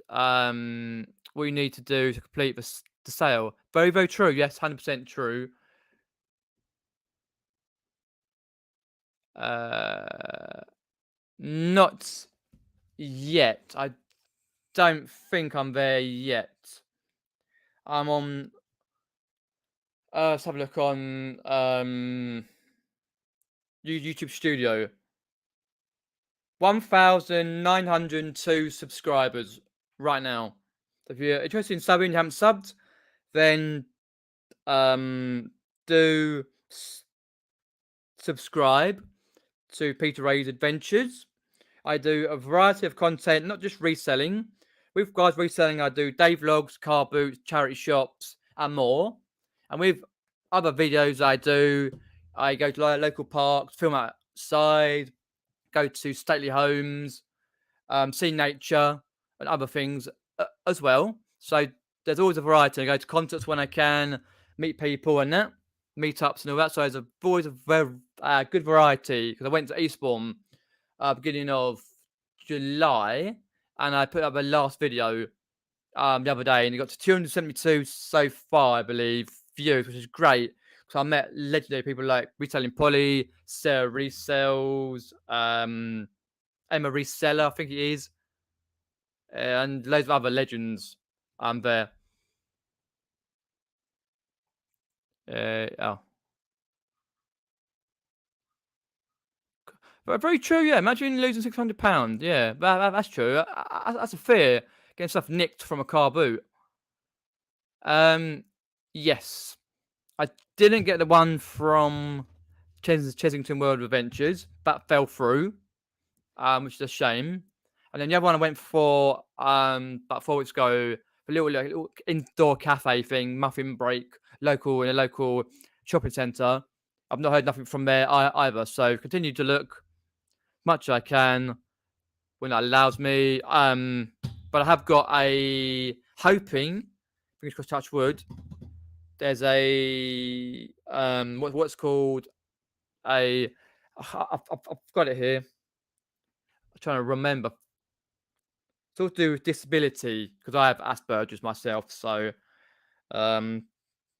what you need to do to complete the sale. Very, very true. Yes, 100% true. Uh, Not yet. I don't think I'm there yet. I'm on. Let's have a look on YouTube Studio. 1,902 subscribers right now. If you're interested in subbing, you haven't subbed, then do subscribe to Peter Ray's Adventures. I do a variety of content, not just reselling. With guys reselling, I do day vlogs, car boots, charity shops, and more. And with other videos I go to local parks, film outside, go to stately homes, see nature and other things as well. So there's always a variety. I go to concerts when I can, meet people and that, meetups and all that. So there's always a very good variety because I went to Eastbourne beginning of July and I put up a last video the other day and it got to 272 so far, I believe, views, which is great. So I met legendary people like Reselling Polly, Sarah Resells, Emma Reseller, I think it is, and loads of other legends there. Oh, but very true. Yeah, imagine losing £600. Yeah, that's true. That's a fear getting stuff nicked from a car boot. Yes, I didn't get the one from Chesington World of Adventures. That fell through, which is a shame. And then the other one I went for about 4 weeks ago, a little indoor cafe thing, muffin break, local in a local shopping centre. I've not heard nothing from there either. So continue to look much as I can when that allows me. But I have got a hoping, fingers crossed, touch wood. There's a what's called a. I've got it here. I'm trying to remember. It's all to do with disability because I have Asperger's myself, so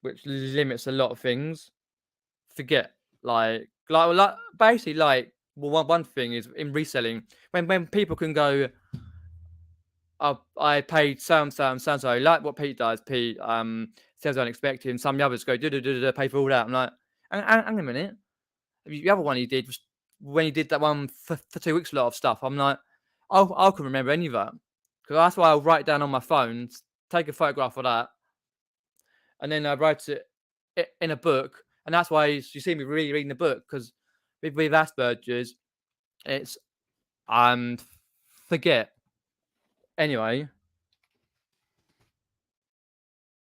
which limits a lot of things. Forget basically one thing is in reselling when people can go, oh, I paid so like what Pete does. Pete sells unexpected, and some of the others go pay for all that. I'm like, hang a minute. The other one he did was when he did that one for 2 weeks, a lot of stuff. I'm like, I can remember any of that because that's why I'll write down on my phone, take a photograph of that, and then I write it in a book. And that's why you see me really reading the book because with Asperger's, it's forget anyway.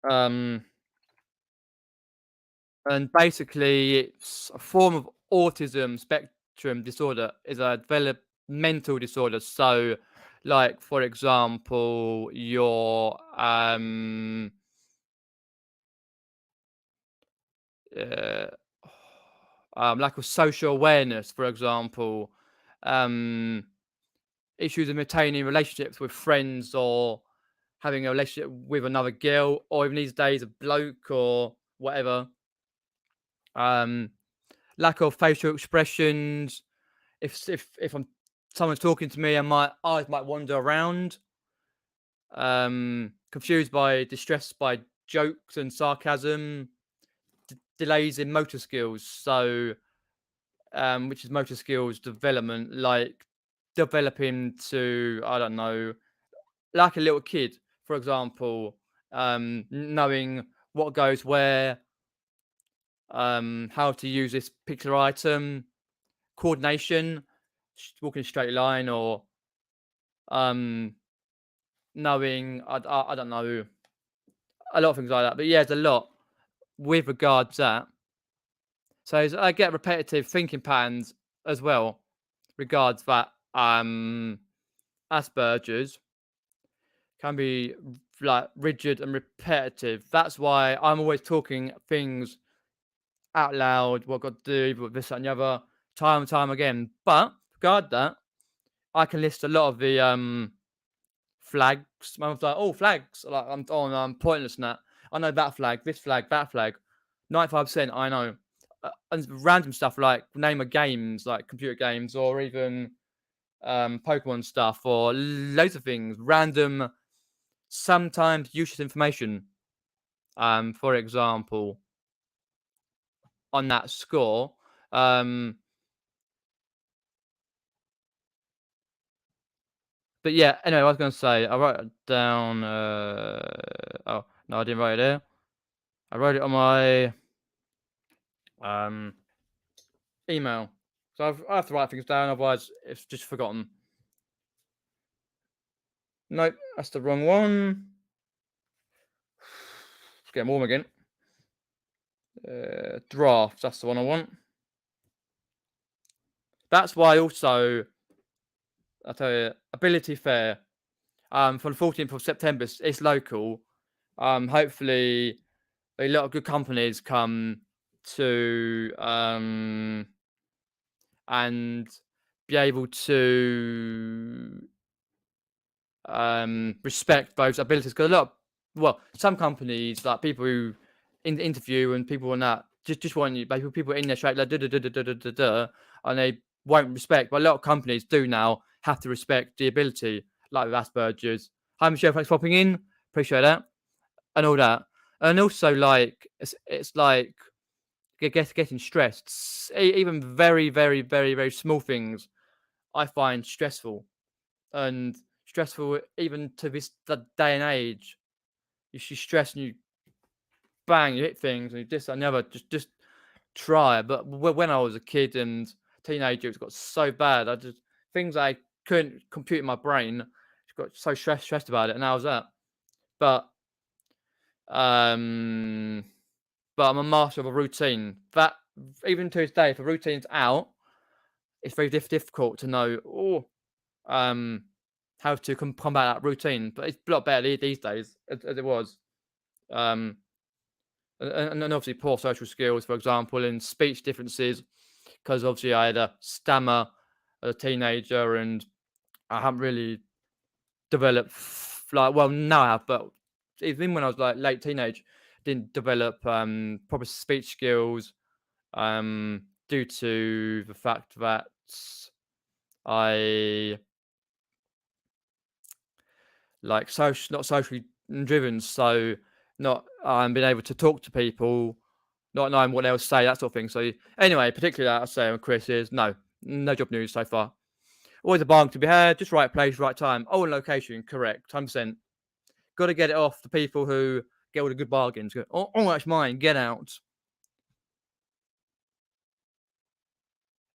Um, and basically, it's a form of autism spectrum disorder. Is a developmental disorder. So, like for example, your uh, lack of social awareness, for example, issues of maintaining relationships with friends or having a relationship with another girl, or even these days a bloke or whatever. Lack of facial expressions. If I'm someone's talking to me and my eyes might wander around. Confused by distressed by jokes and sarcasm. Delays in motor skills. So, which is motor skills development, like developing to, I don't know, like a little kid, for example, knowing what goes where, how to use this particular item, coordination, walking a straight line, or knowing, I don't know, a lot of things like that. But yeah, there's a lot with regards to that. So I get repetitive thinking patterns as well, regards that Asperger's can be like rigid and repetitive. That's why I'm always talking things out loud, what I've got to do, this, that, and the other, time and time again. But regard that, I can list a lot of the flags. My mum's like, oh, flags. Like I'm pointless in that. I know that flag, this flag, that flag. 95% I know. and random stuff like name of games, like computer games, or even Pokemon stuff, or loads of things. Random, sometimes useless information. For example, on that score. Um, but yeah, anyway, I was going to say, I wrote it down. Oh, no, I didn't write it there. I wrote it on my um, email. So I have to write things down, otherwise it's just forgotten. Nope, that's the wrong one. Let's get warm again. Drafts, that's the one I want. That's why also, I'll tell you, Ability Fair. For the 14th of September, it's local. Hopefully, a lot of good companies come to and be able to respect those abilities. Because a lot, well, some companies, like people who interview and people on that, just want you, people in there straight like and they won't respect. But a lot of companies do now have to respect the ability, like with Asperger's. Hi Michelle, thanks for popping in. Appreciate that and all that. And also, like it's like getting stressed. Even very, very, very, very small things I find stressful, and stressful even to this day and age. You stress and you bang, you hit things, and you this and the other. Just try. But when I was a kid and teenager, it got so bad. I just things I couldn't compute in my brain. Just got so stressed about it, and that was that. But um, but I'm a master of a routine. That even to this day, if a routine's out, it's very difficult to know how to combat that routine. But it's a lot better these days as it was. Um, and obviously poor social skills, for example, and speech differences, because obviously I had a stammer as a teenager, and I haven't really developed like well now I have, but even when I was like late teenage, didn't develop proper speech skills due to the fact that I like not socially driven, so not being able to talk to people, not knowing what they'll say, that sort of thing. So anyway, particularly that I say on Chris is no job news so far. Always a bargain to be had, just right place, right time. Oh, and location, correct, 100%. Got to get it off the people who get all the good bargains. Go, oh, that's mine. Get out.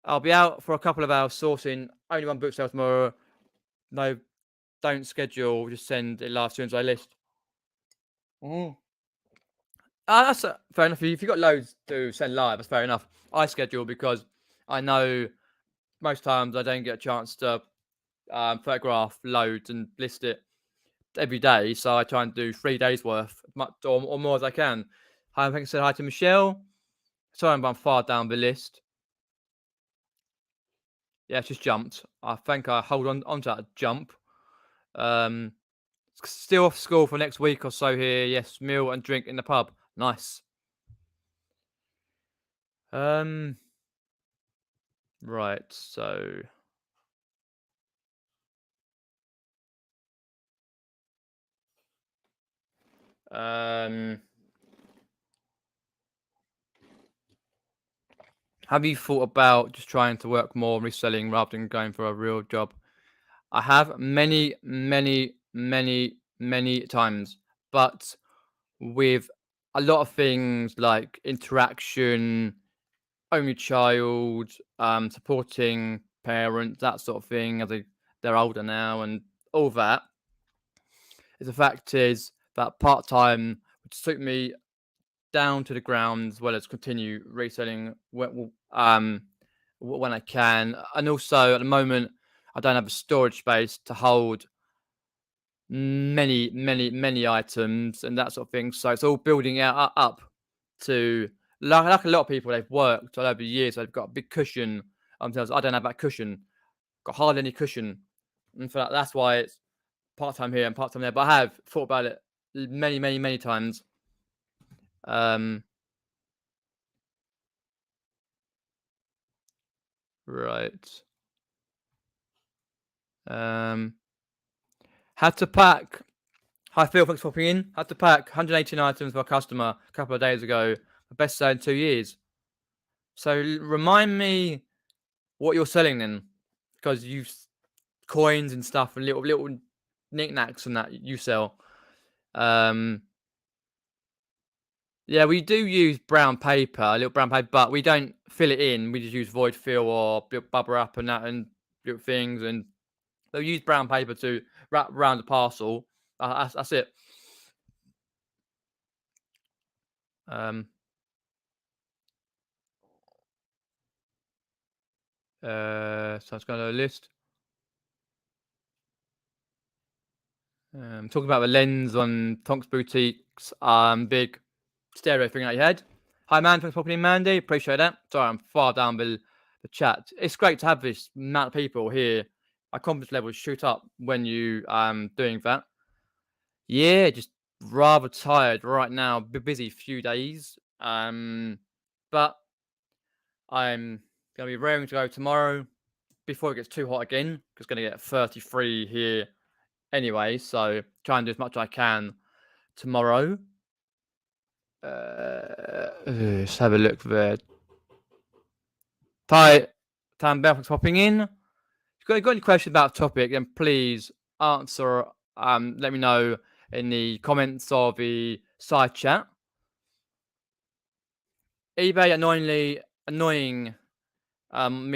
I'll be out for a couple of hours sourcing. Only one book sale tomorrow. No, don't schedule. Just send it last soon as I list. Mm. That's fair enough. If you've got loads to send live, that's fair enough. I schedule because I know most times I don't get a chance to photograph loads and list it every day. So I try and do 3 days worth, much or more as I can. I think I said hi to Michelle. Sorry, I'm far down the list. Yeah, it's just jumped. I think I hold on to that jump. Um, Still off school for next week or so here. Yes, meal and drink in the pub. Nice. Um, right. So, um, have you thought about just trying to work more reselling rather than going for a real job? I have many, many, many, many times, but with a lot of things like interaction, only child, supporting parents, that sort of thing, as they're older now, and all that. The fact is that part time would suit me down to the ground, as well as continue reselling when I can. And also, at the moment, I don't have a storage space to hold many, many, many items and that sort of thing. So it's all building up to like a lot of people. They've worked all over the years. They've got a big cushion. Themselves. I don't have that cushion. Got hardly any cushion, and for that's why it's part time here and part time there. But I have thought about it many, many, many times. Um, Right. Had to pack. Hi Phil, thanks for popping in. Had to pack 118 items for a customer a couple of days ago. The best seller in 2 years. So remind me what you're selling then, because you coins and stuff and little knickknacks and that you sell. Yeah, we do use brown paper, a little brown paper, but we don't fill it in. We just use void fill or bubble wrap and that and little things, and they'll use brown paper to wrap around the parcel. That's it. So it's got a list. Talking about the lens on Tonks Boutique's big stereo thing that you had. Hi, man. Thanks for popping in, Mandy. Appreciate that. Sorry, I'm far down the chat. It's great to have this amount of people here. My confidence levels shoot up when you doing that. Yeah, just rather tired right now. Busy few days. But I'm gonna be raring to go tomorrow before it gets too hot again. Cause it's gonna get 33 here anyway. So try and do as much as I can tomorrow. Let's have a look there. Hi, Tam Bell, thanks for popping in. If you've got any questions about the topic, then please answer. Let me know in the comments of the side chat. eBay annoying me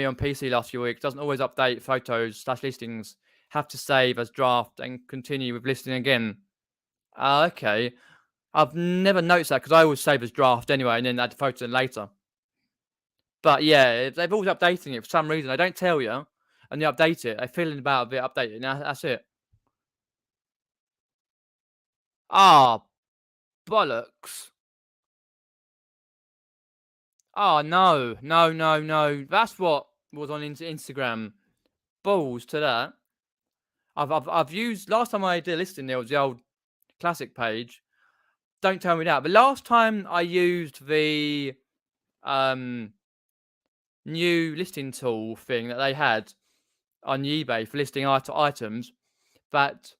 on PC last few weeks. Doesn't always update photos / listings. Have to save as draft and continue with listing again. Okay. I've never noticed that because I always save as draft anyway and then add the photo in later. But yeah, they've always updating it for some reason. They don't tell you, and they update it. They're feeling about a bit updated. Now that's it. Ah, bollocks. Oh no. That's what was on Instagram. Balls to that. I've used last time I did a listing there was the old classic page. Don't tell me that. But last time I used the new listing tool thing that they had on eBay for listing items, that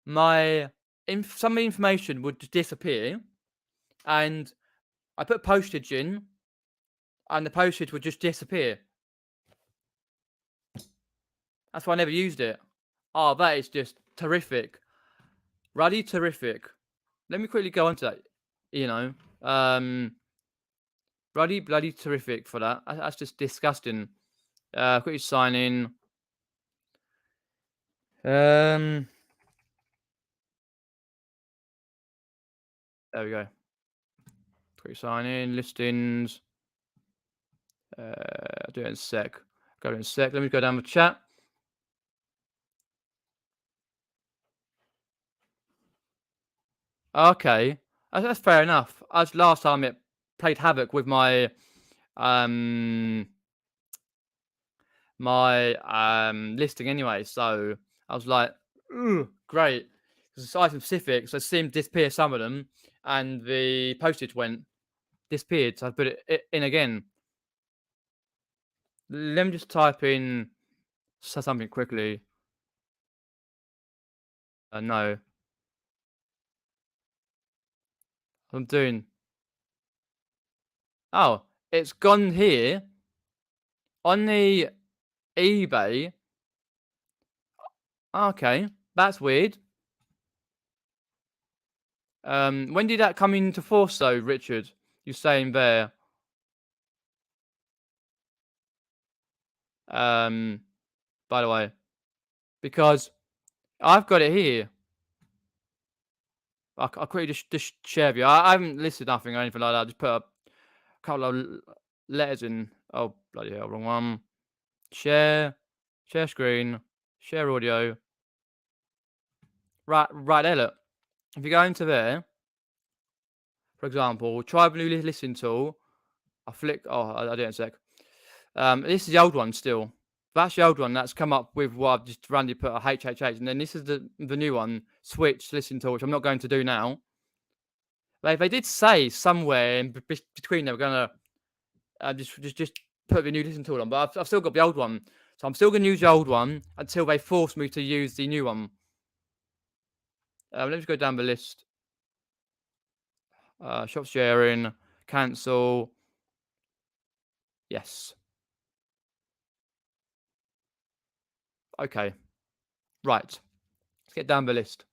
some of the information would disappear, and I put postage in, and the postage would just disappear. That's why I never used it. Oh, that is just terrific. Ruddy terrific. Let me quickly go on to that. You know, bloody terrific for that. That's just disgusting. Quickly sign in. There we go. Quick sign in, listings. I'll do it in a sec. Let me go down the chat. Okay, that's fair enough. As last time it played havoc with my listing anyway. So I was like, ooh, great. Because it's item specific, so it seemed to disappear some of them, and the postage disappeared. So I put it in again. Let me just type in something quickly. No. I'm doing. Oh, it's gone here on the eBay. Okay, that's weird. When did that come into force, though, Richard? You're saying there. By the way, because I've got it here. I'll quickly just share with you. I haven't listed nothing or anything like that. I just put a couple of letters in. Oh, bloody hell, wrong one. Share screen, share audio. Right there, look. If you go into there, for example, try the new listening tool. I flick. Oh, I do it in a sec. This is the old one still. That's the old one that's come up with what I've just randomly put a HHH, and then this is the new one, switch listening tool, which I'm not going to do now. They did say somewhere in between they were gonna just put the new listening tool on, but I've still got the old one. So I'm still going to use the old one until they force me to use the new one. Let me just go down the list. Shop sharing, cancel. Yes. Okay. Right. Let's get down the list.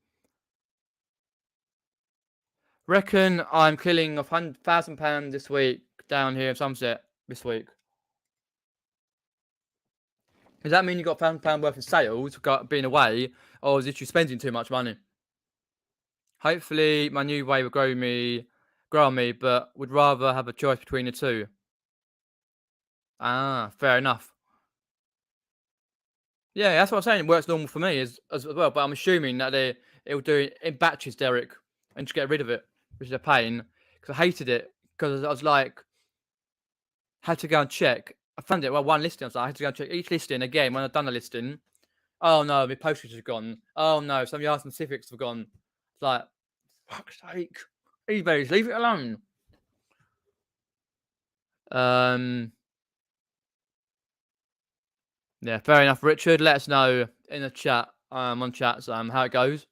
Reckon I'm killing £1,000 this week down here in Somerset this week. Does that mean you got £1,000 worth of sales being away, or is it you spending too much money? Hopefully, my new way will grow on me, but would rather have a choice between the two. Ah, fair enough. Yeah, that's what I'm saying. It works normal for me as well, but I'm assuming that it'll do it in batches, Derek, and just get rid of it, which is a pain. Because I hated it, because I was like, had to go and check. I found it, well, one listing, I had to go and check each listing again when I'd done the listing. Oh no, the postage has gone. Oh no, some of the item specifics have gone. It's like, fuck's sake. eBay, leave it alone. Yeah, fair enough. Richard, let us know in the chat, on chats, how it goes.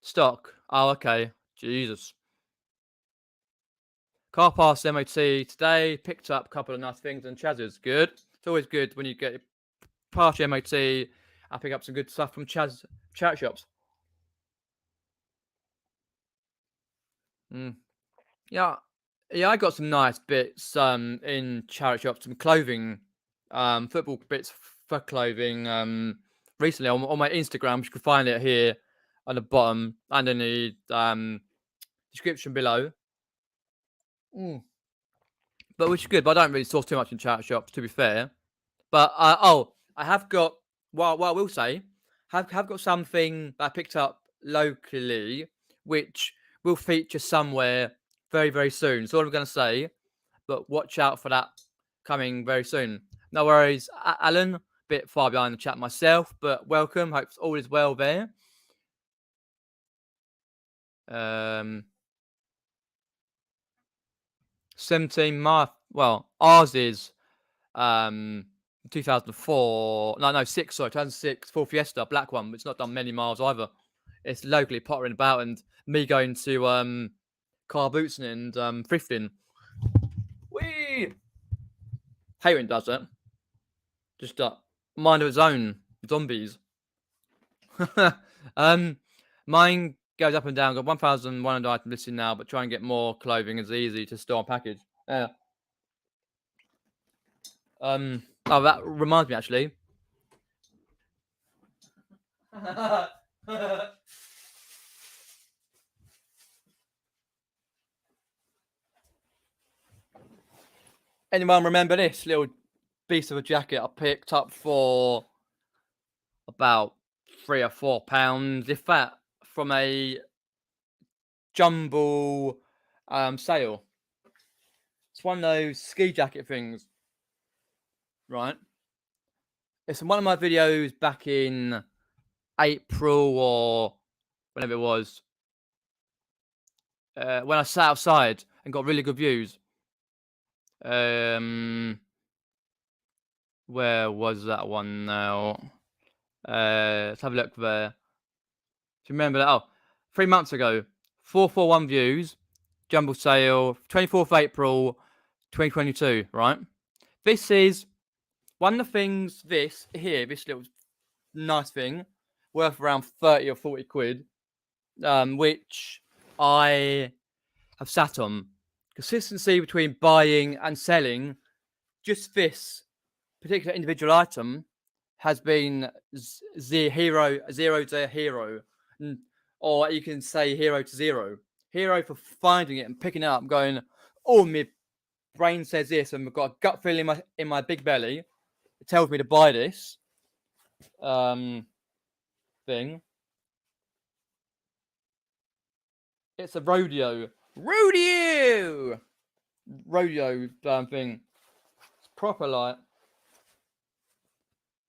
Stock. Oh, okay. Jesus. Car pass MOT today. Picked up a couple of nice things and Chaz's. Good. It's always good when you get past your MOT. I pick up some good stuff from Chaz charity shops. Yeah, I got some nice bits in charity shops, some clothing, football bits for clothing recently on my Instagram, which you can find it here at the bottom and in the description below. But which is good, but I don't really source too much in charity shops, to be fair. But I have got what I will say, have got something that I picked up locally, which will feature somewhere very, very soon. That's all I'm going to say. But watch out for that coming very soon. No worries, Alan. Bit far behind the chat myself, but welcome. Hope all is well there. 17 March. Well, ours is 2004. No, 6. Sorry, 2006 Ford Fiesta, black one. It's not done many miles either. It's locally pottering about, and me going to Carboots and thrifting. Whee! Hate when it does that. Just mind of its own. Zombies. Mine goes up and down. Got 1,100 items listed now, but try and get more clothing. It's easy to store and package. Yeah. Oh, that reminds me actually. Anyone remember this little piece of a jacket I picked up for about £3 or £4, if that, from a jumble sale? It's one of those ski jacket things, right? It's in one of my videos back in April or whenever it was, when I sat outside and got really good views. Where was that one now? Let's have a look there. Do you remember that? Oh, 3 months ago, 441 views, jumble sale, 24th April, 2022. Right. This is one of the things. This little nice thing, worth around 30 or 40 quid, which I have sat on. Consistency between buying and selling. Just this particular individual item has been zero to hero, or you can say hero to zero. Hero for finding it and picking it up and going, oh, my brain says this, and I've got a gut feeling in my big belly. It tells me to buy this thing. It's a rodeo thing. It's proper light.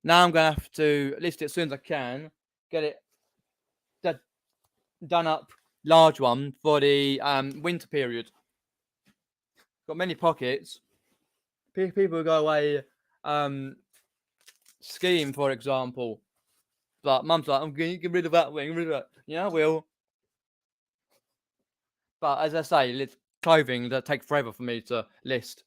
Now I'm gonna have to list it as soon as I can. Get it done up, large one for the winter period. Got many pockets. People who go away skiing, for example. But mum's like, I'm going to get rid of that wing, get rid of that. Yeah, I will. But as I say, clothing that take forever for me to list.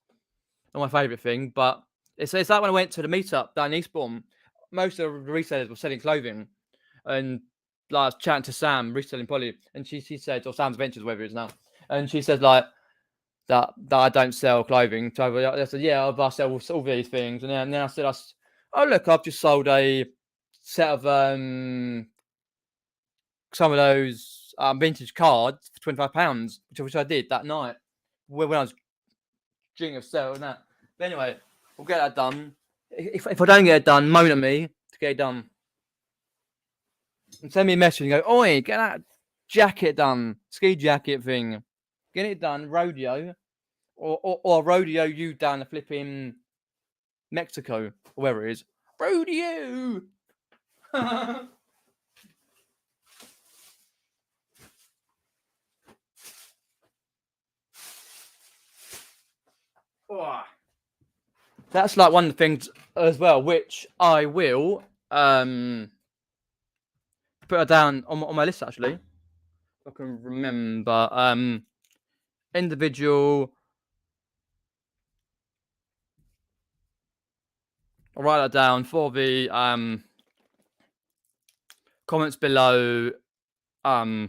Not my favourite thing, but it's like when I went to the meetup down in Eastbourne, most of the resellers were selling clothing. And like, I was chatting to Sam, reselling Polly, and she said, or Sam's Ventures, whatever it is now, and she said like that I don't sell clothing. So I said, yeah, I sell all these things. And then I said, oh look, I've just sold a set of some of those vintage cards for £25, which I did that night when I was dreaming of selling that. But anyway, we'll get that done. If I don't get it done, moan at me to get it done. And send me a message and go, oi, get that jacket done, ski jacket thing. Get it done, rodeo. Or rodeo you down the flipping Mexico, or wherever it is. Rodeo! That's like one of the things as well, which I will put her down on my list actually. If I can remember. Individual. I'll write that down for the comments below after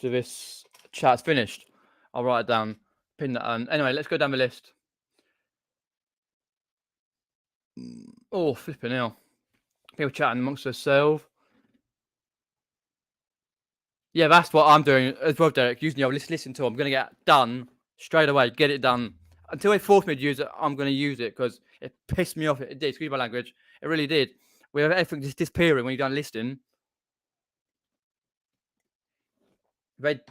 this chat's finished. I'll write it down. Pin that on. Anyway, let's go down the list. Oh, flipping hell. People chatting amongst themselves. Yeah, that's what I'm doing as well, Derek. Using your listen to. I'm going to get done straight away. Get it done. Until they force me to use it, I'm going to use it because it pissed me off. It did. Excuse my language. It really did. We have everything just disappearing when you're done listing. If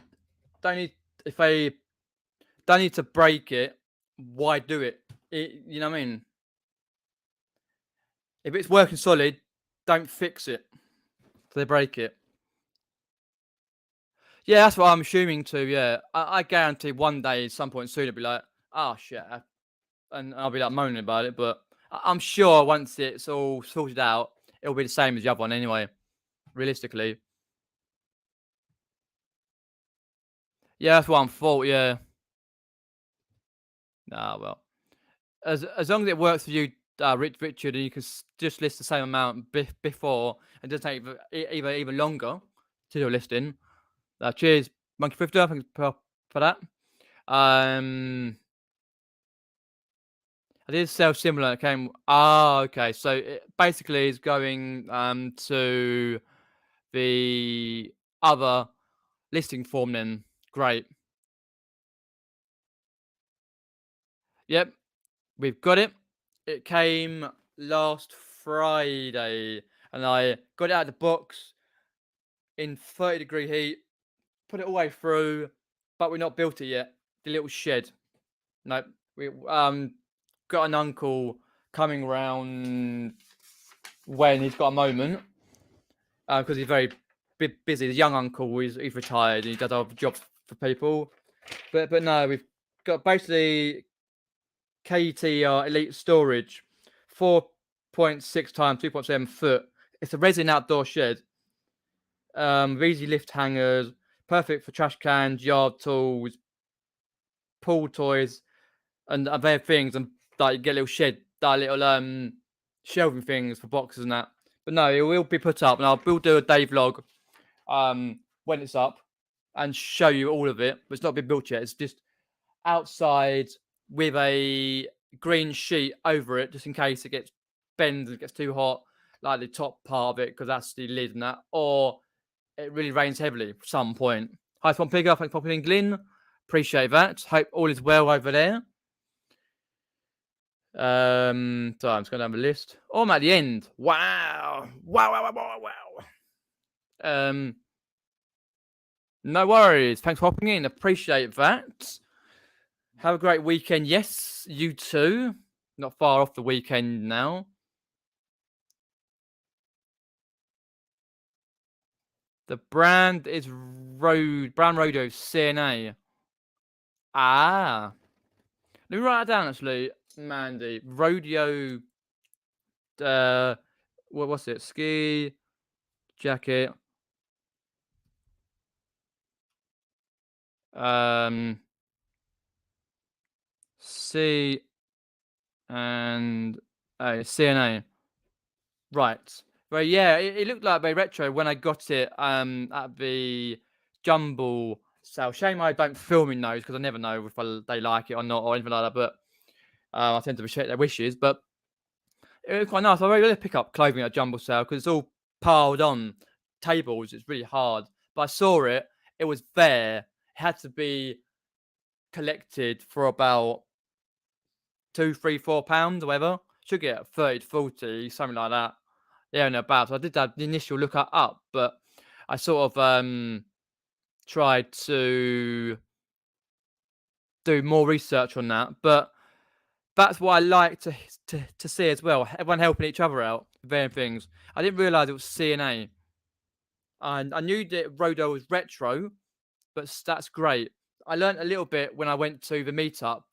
they don't need to break it, why do it? You know what I mean? If it's working solid, don't fix it. So they break it. Yeah, that's what I'm assuming too. Yeah, I guarantee one day, at some point soon, it'll be like, oh shit, and I'll be like moaning about it. But I'm sure once it's all sorted out, it'll be the same as the other one anyway. Realistically, yeah, that's what I'm thought. Yeah. Nah, well, as long as it works for you, Richard, and you can just list the same amount before, and it doesn't take even longer to do a listing. Cheers, Monkey 50. Thanks for that. I did sell similar. It came. Okay. So it basically is going to the other listing form then. Great. Yep, we've got it. It came last Friday, and I got it out of the box in 30-degree heat. Put it all the way through, but we've not built it yet. The little shed. Nope. We got an uncle coming round when he's got a moment, because he's very busy. The young uncle, he's retired. He does other jobs for people, but no, we've got basically KTR Elite Storage, 4.6 times 2.7 foot. It's a resin outdoor shed. Easy lift hangers, perfect for trash cans, yard tools, pool toys, and other things, and like get a little shed, little shelving things for boxes and that. But no, it will be put up, and we'll do a day vlog when it's up and show you all of it. But it's not been built yet. It's just outside with a green sheet over it, just in case it gets bends and it gets too hot, like the top part of it, because that's the lid and that, or it really rains heavily at some point. Hi, Spawn Pigger. Thanks for popping in, Glyn. Appreciate that. Hope all is well over there. So I'm just going down the list. Oh, I'm at the end. Wow. No worries. Thanks for popping in. Appreciate that. Have a great weekend. Yes, you too. Not far off the weekend now. The brand is Brown Rodeo CNA. Let me write that down actually. Mandy. Rodeo. Uh, what's it? Ski jacket. Um, C and A. CNA. Right. Well, yeah, it looked like very retro when I got it at the Jumble sale. Shame I don't film in those because I never know if they like it or not or anything like that. But I tend to respect their wishes. But it was quite nice. I really pick up clothing at a Jumble sale because it's all piled on tables. It's really hard. But I saw it. It was there. It had to be collected for about £2, £3, £4 or whatever. Should get 30 to 40, something like that. Yeah, and about. So I did have the initial look up, but I sort of tried to do more research on that. But that's what I like to see as well. Everyone helping each other out, varying things. I didn't realise it was CNA, and I knew that Rodo was retro, but that's great. I learned a little bit when I went to the meetup,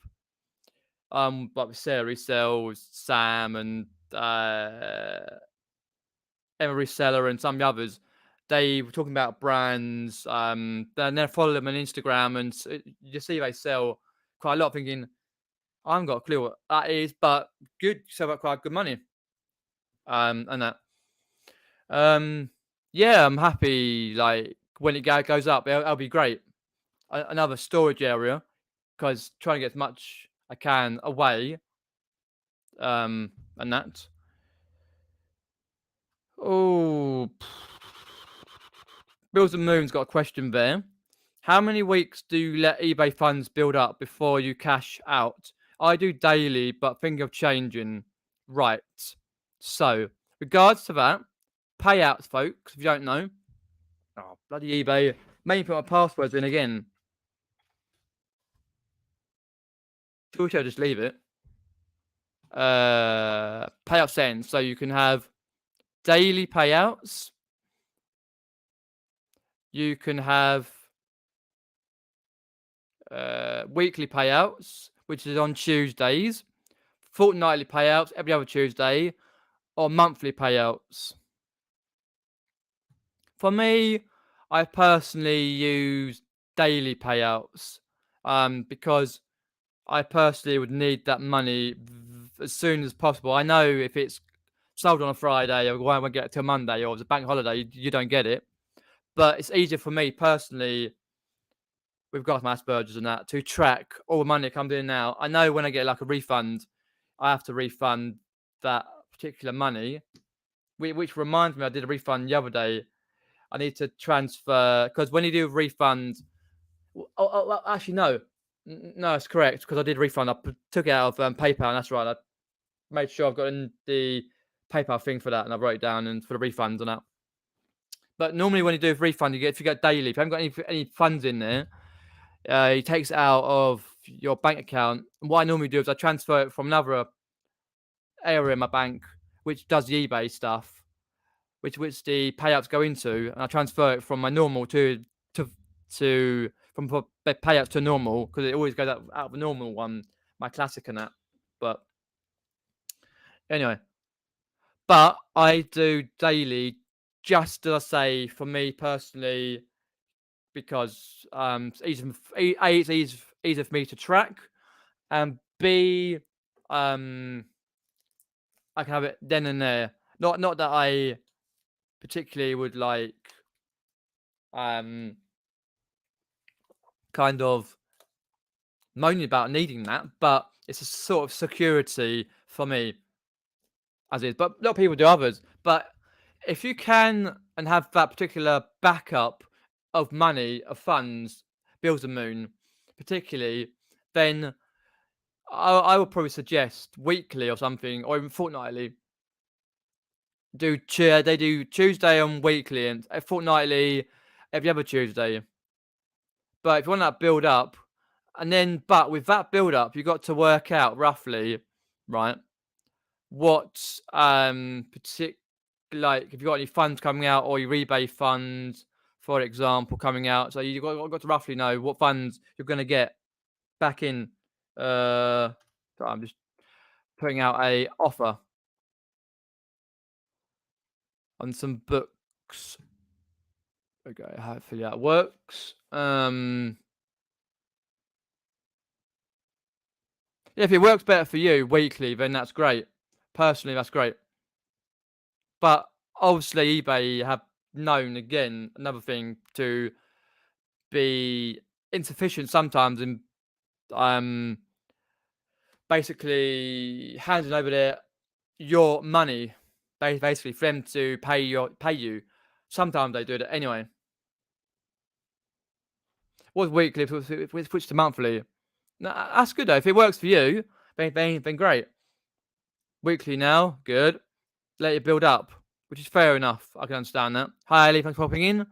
like with Sarah Resells, Sam, and Emma Reseller, and some of the others. They were talking about brands, and then follow them on Instagram, and you see they sell quite a lot. Thinking, I haven't got a clue what that is, but good, sell about quite good money. And that, yeah, I'm happy. Like when it goes up, it'll be great. Another storage area, because trying to get as much I can away, and that. Oh, Bills and Moon's got a question there. How many weeks do you let eBay funds build up before you cash out? I do daily, but think of changing. Right. So, regards to that, payouts, folks, if you don't know. Oh, bloody eBay. Made me put my passwords in again. Sure, I'll just leave it. Payout settings. So you can have daily payouts. You can have weekly payouts, which is on Tuesdays. Fortnightly payouts every other Tuesday, or monthly payouts. For me, I personally use daily payouts because I personally would need that money as soon as possible. I know if it's sold on a Friday, or I won't get it till Monday, or it's a bank holiday, you don't get it. But it's easier for me personally, with got my Asperger's and that, to track all the money that comes in now. I know when I get like a refund, I have to refund that particular money, which reminds me, I did a refund the other day. I need to transfer, because when you do a refund, actually no, no, it's correct, because I did a refund. I took it out of PayPal, and that's right. I made sure I've got in the PayPal thing for that, and I wrote it down and for the refunds and that. But normally when you do a refund, if you get daily, if you haven't got any funds in there, he takes it out of your bank account. And what I normally do is I transfer it from another area in my bank, which does the eBay stuff, which the payouts go into, and I transfer it from my normal to from payouts to normal, because it always goes out of the normal one, my classic and that. But anyway, but I do daily, just as I say, for me personally, because it's easier for me to track, and B, I can have it then and there. Not that I particularly would like kind of moaning about needing that, but it's a sort of security for me as is. But a lot of people do others. But if you can and have that particular backup of money, of funds, Bills and Moon, particularly, then I would probably suggest weekly or something, or even fortnightly. They do Tuesday and weekly, and fortnightly every other Tuesday. But if you want that build up, but with that build up, you got to work out roughly, right, what like if you got any funds coming out, or your rebate funds, for example, coming out. So you got to roughly know what funds you're going to get back in. I'm just putting out a offer on some books. Okay, hopefully that works. If it works better for you weekly, then that's great. Personally, that's great. But obviously, eBay have known again another thing to be insufficient sometimes in um basically handing over your money, basically for them to pay you. Sometimes they do that anyway. What's weekly? If we switch to monthly, that's good though. If it works for you, then great. Weekly now, good. Let it build up, which is fair enough. I can understand that. Hi, Ali, thanks for popping in.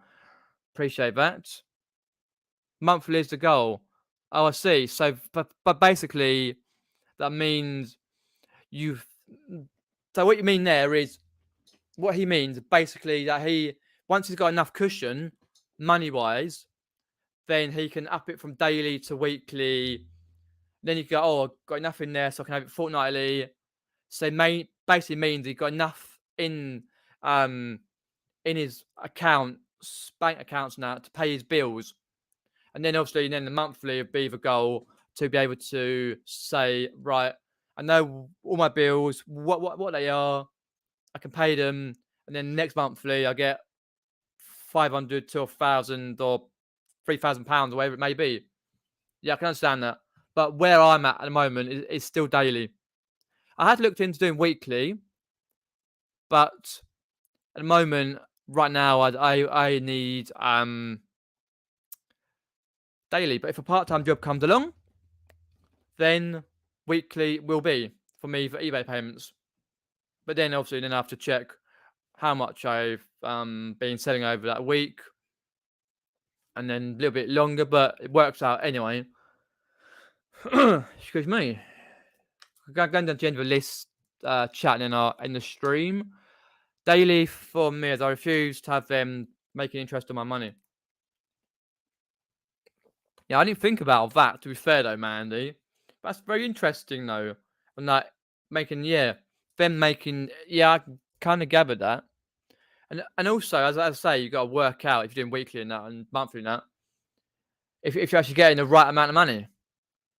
Appreciate that. Monthly is the goal. Oh, I see. So, but basically, that means you. So what you mean there is what he means basically that he once he's got enough cushion, money wise, then he can up it from daily to weekly. Then you go, oh, I've got enough in there, so I can have it fortnightly. So basically means he got enough um in his accounts, bank accounts now to pay his bills. And then obviously then the monthly would be the goal to be able to say, right, I know all my bills, what they are, I can pay them, and then next monthly I get 500 to 1,000 or £3,000 or whatever it may be. Yeah, I can understand that. But where I'm at the moment is still daily. I had looked into doing weekly, but at the moment, right now, I need daily. But if a part-time job comes along, then weekly will be for me for eBay payments. But then obviously then I have to check how much I've been selling over that week, and then a little bit longer, but it works out anyway. Excuse me. Going down to the end of the list, chatting in the stream. Daily for me, as I refuse to have them making interest on my money. Yeah, I didn't think about that. To be fair, though, Mandy, that's very interesting, though. And that making, yeah, them making, yeah, I kind of gathered that. And also, as I say, you got to work out if you're doing weekly and that and monthly and that. If you're actually getting the right amount of money,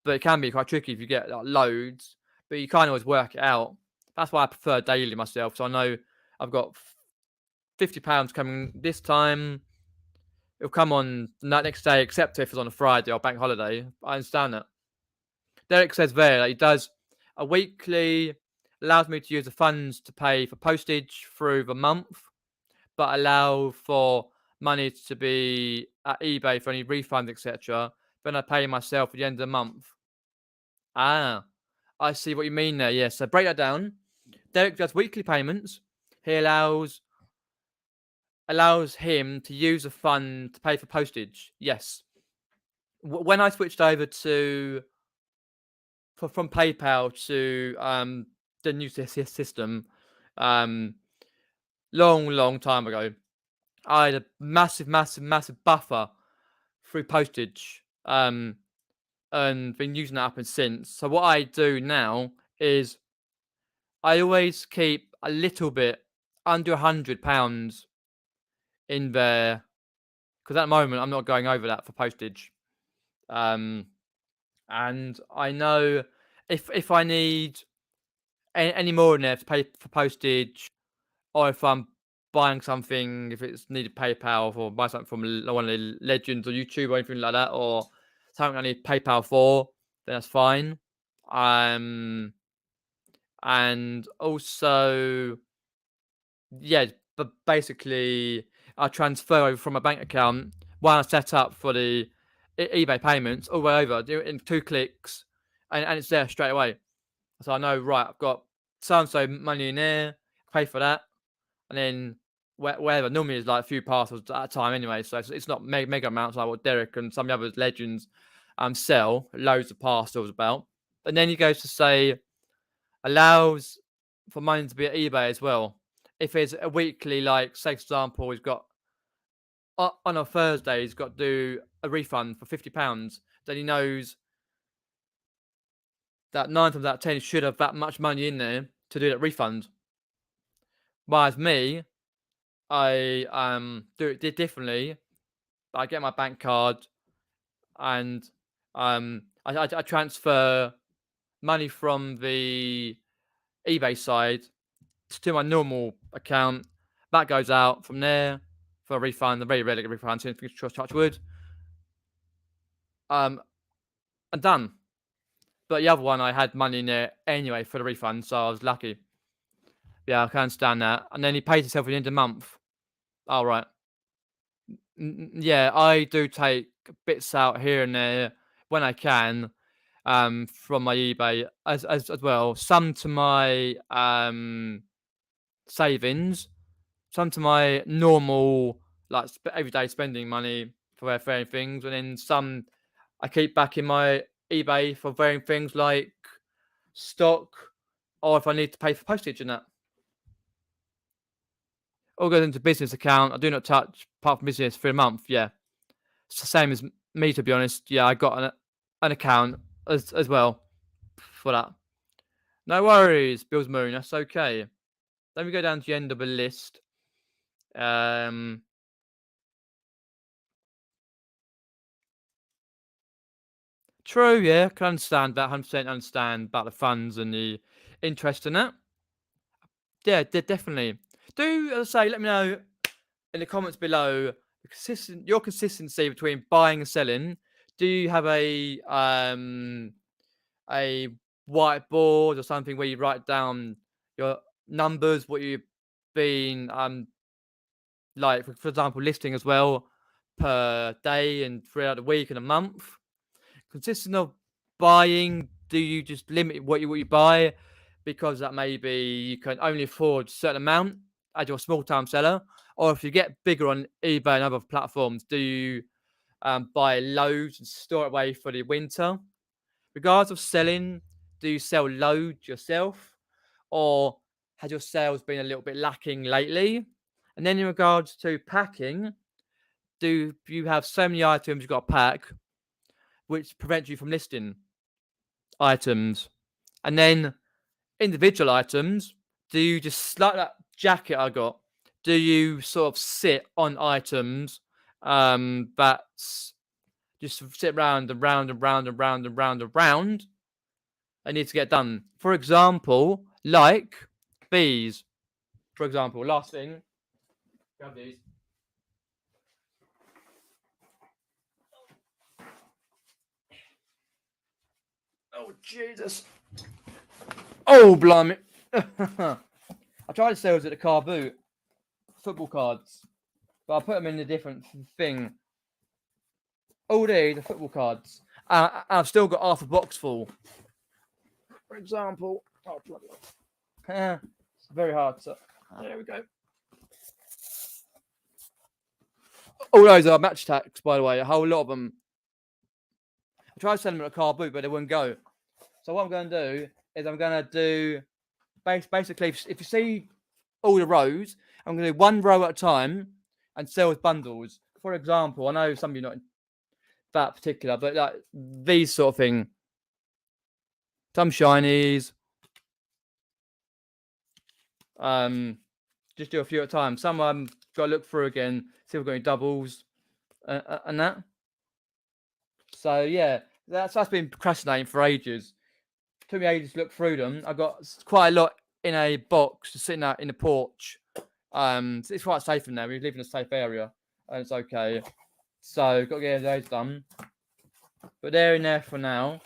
but it can be quite tricky if you get like loads. But you can't always work it out. That's why I prefer daily myself. So I know I've got £50 coming this time. It'll come on that next day, except if it's on a Friday or bank holiday. I understand that. Derek says there that he does a weekly, allows me to use the funds to pay for postage through the month, but allow for money to be at eBay for any refunds, etc. Then I pay myself at the end of the month. Ah, I see what you mean there. Yes, so break that down. Derek does weekly payments. He allows him to use a fund to pay for postage. Yes. When I switched over to from PayPal to the new system, long time ago, I had a massive buffer through postage, and been using that up and since. So what I do now is I always keep a little bit under £100 in there because at the moment I'm not going over that for postage. And I know if I need any more in there to pay for postage, or if I'm buying something, if it's needed PayPal or buy something from one of the legends or YouTube or anything like that, or something I need PayPal for, then that's fine. And also, yeah, but basically, I transfer over from my bank account while I set up for the eBay payments all the way over, do it in 2 clicks, and it's there straight away. So I know, right, I've got so and so money in there, pay for that, and then wherever. Normally, it's like a few parcels at a time anyway, so it's not mega amounts like what Derek and some of the other legends sell loads of parcels about. And then he goes to say, allows for money to be at eBay as well. If it's a weekly, like say for example, he's got on a Thursday, he's got to do a refund for £50. Then he knows that 9 times out of 10 should have that much money in there to do that refund. Whereas me, I do it differently. I get my bank card and I transfer money from the eBay side to my normal account. That goes out from there for a refund. I very rarely get a refund. So touch wood. And done. But the other one, I had money in there anyway for the refund, so I was lucky. Yeah, I can understand that. And then he pays himself at the end of the month. All right. Yeah, I do take bits out here and there when I can, from my eBay as well. Some to my savings, some to my normal like everyday spending money for varying things, and then some I keep back in my eBay for varying things like stock, or if I need to pay for postage and that. All goes into business account. I do not touch apart from business for a month. Yeah, it's the same as me, to be honest. Yeah, I got an account as well for that. No worries, Bill's Moon. That's okay. Let me go down to the end of the list. True, yeah, can understand that. 100% understand about the funds and the interest in it. Yeah, definitely. Do, as I say, let me know in the comments below your consistency between buying and selling. Do you have a whiteboard or something where you write down your numbers, what you've been like, for example, listing as well per day and throughout the week and a month? Consistent of buying, do you just limit what you buy because that maybe you can only afford a certain amount as you're a small time seller? Or if you get bigger on eBay and other platforms, do you buy loads and store it away for the winter? Regardless of selling, do you sell loads yourself? Or has your sales been a little bit lacking lately? And then in regards to packing, do you have so many items you've got to pack, which prevents you from listing items? And then individual items, do you just, like that jacket I got, do you sort of sit on items that's just sit round and round and round and round and round and round and need to get done? For example, like bees. For example, last thing, grab these. Oh, Jesus. Oh, blimey. I tried to sell it at the Carboot football cards, but I put them in a different thing. All these are football cards. I've still got half a box full. For example, it's very hard to. There we go. All those are match tacks, by the way. A whole lot of them. I tried to send them at a Carboots, but they wouldn't go. So what I'm going to do is I'm going to do basically, if you see all the rows, I'm going to do one row at a time and sell as bundles. For example, I know some of you not that particular, but like these sort of thing. Some shinies. Just do a few at a time. Some got to look through again, see if we've got any doubles and that. So yeah, that's been procrastinating for ages. Took me ages to look through them. I got quite a lot in a box sitting out in the porch. So it's quite safe in there. We live in a safe area, and it's okay. So got to get those done. But they're in there for now.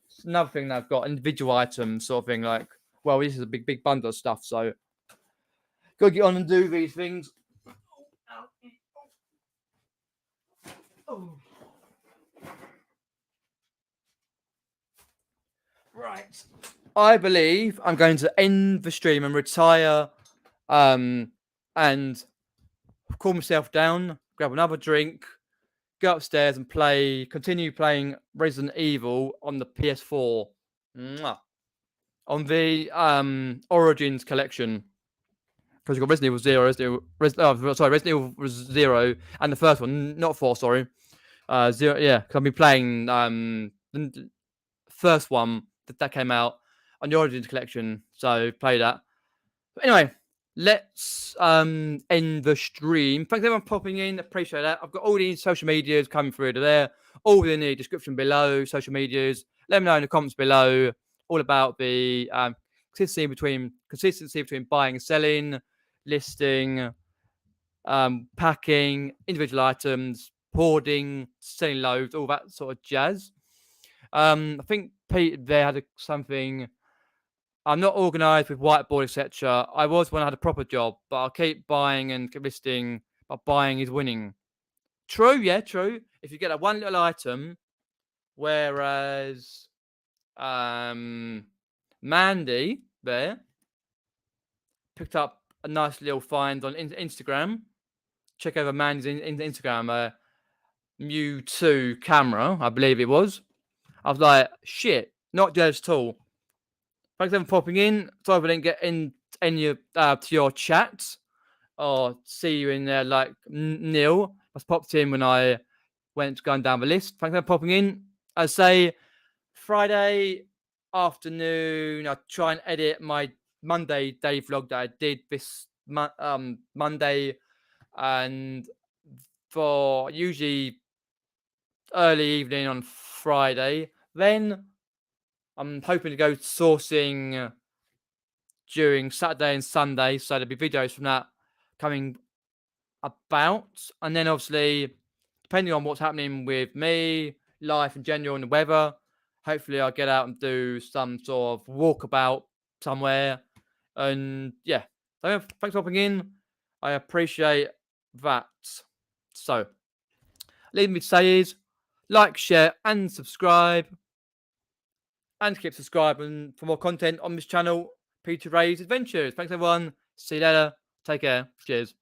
It's another thing that I've got, individual items, sort of thing. Like, well, this is a big bundle of stuff, so got to get on and do these things. Oh. Right. I believe I'm going to end the stream and retire, and cool myself down, grab another drink, go upstairs and continue playing Resident Evil on the PS4. Mwah. On the Origins collection. Because you've got Resident Evil 0, Resident Evil 0, and the first one, not 4, sorry. 0, yeah, because I've been playing the first one that came out on the Origins collection. So play that. But anyway, let's end the stream. Thanks everyone for popping in. Appreciate that. I've got all these social medias coming through to there, all in the description below. Social medias. Let me know in the comments below all about the consistency between buying and selling, listing, packing, individual items, hoarding, selling loads, all that sort of jazz. I think Pete there had something. I'm not organised with whiteboard, etc. I was when I had a proper job, but I'll keep buying and keep listing. But buying is winning. True, yeah, true. If you get that one little item, whereas Mandy there picked up a nice little find on Instagram. Check over Mandy's Instagram, Mewtwo camera, I believe it was. I was like, shit, not jealous at all. Thanks everyone for popping in. Sorry if I didn't get in any to your chats or see you in there like Neil. I popped in when I went going down the list. Thanks for popping in. I say Friday afternoon, I'll try and edit my Monday day vlog that I did this Monday, and for usually early evening on Friday. Then I'm hoping to go sourcing during Saturday and Sunday, so there'll be videos from that coming about. And then obviously, depending on what's happening with me, life in general, and the weather, hopefully I'll get out and do some sort of walkabout somewhere. And yeah, so thanks for popping in. I appreciate that. So, leave me to say is like, share, and subscribe. And keep subscribing for more content on this channel, Peter Wray's Adventures. Thanks everyone. See you later. Take care. Cheers.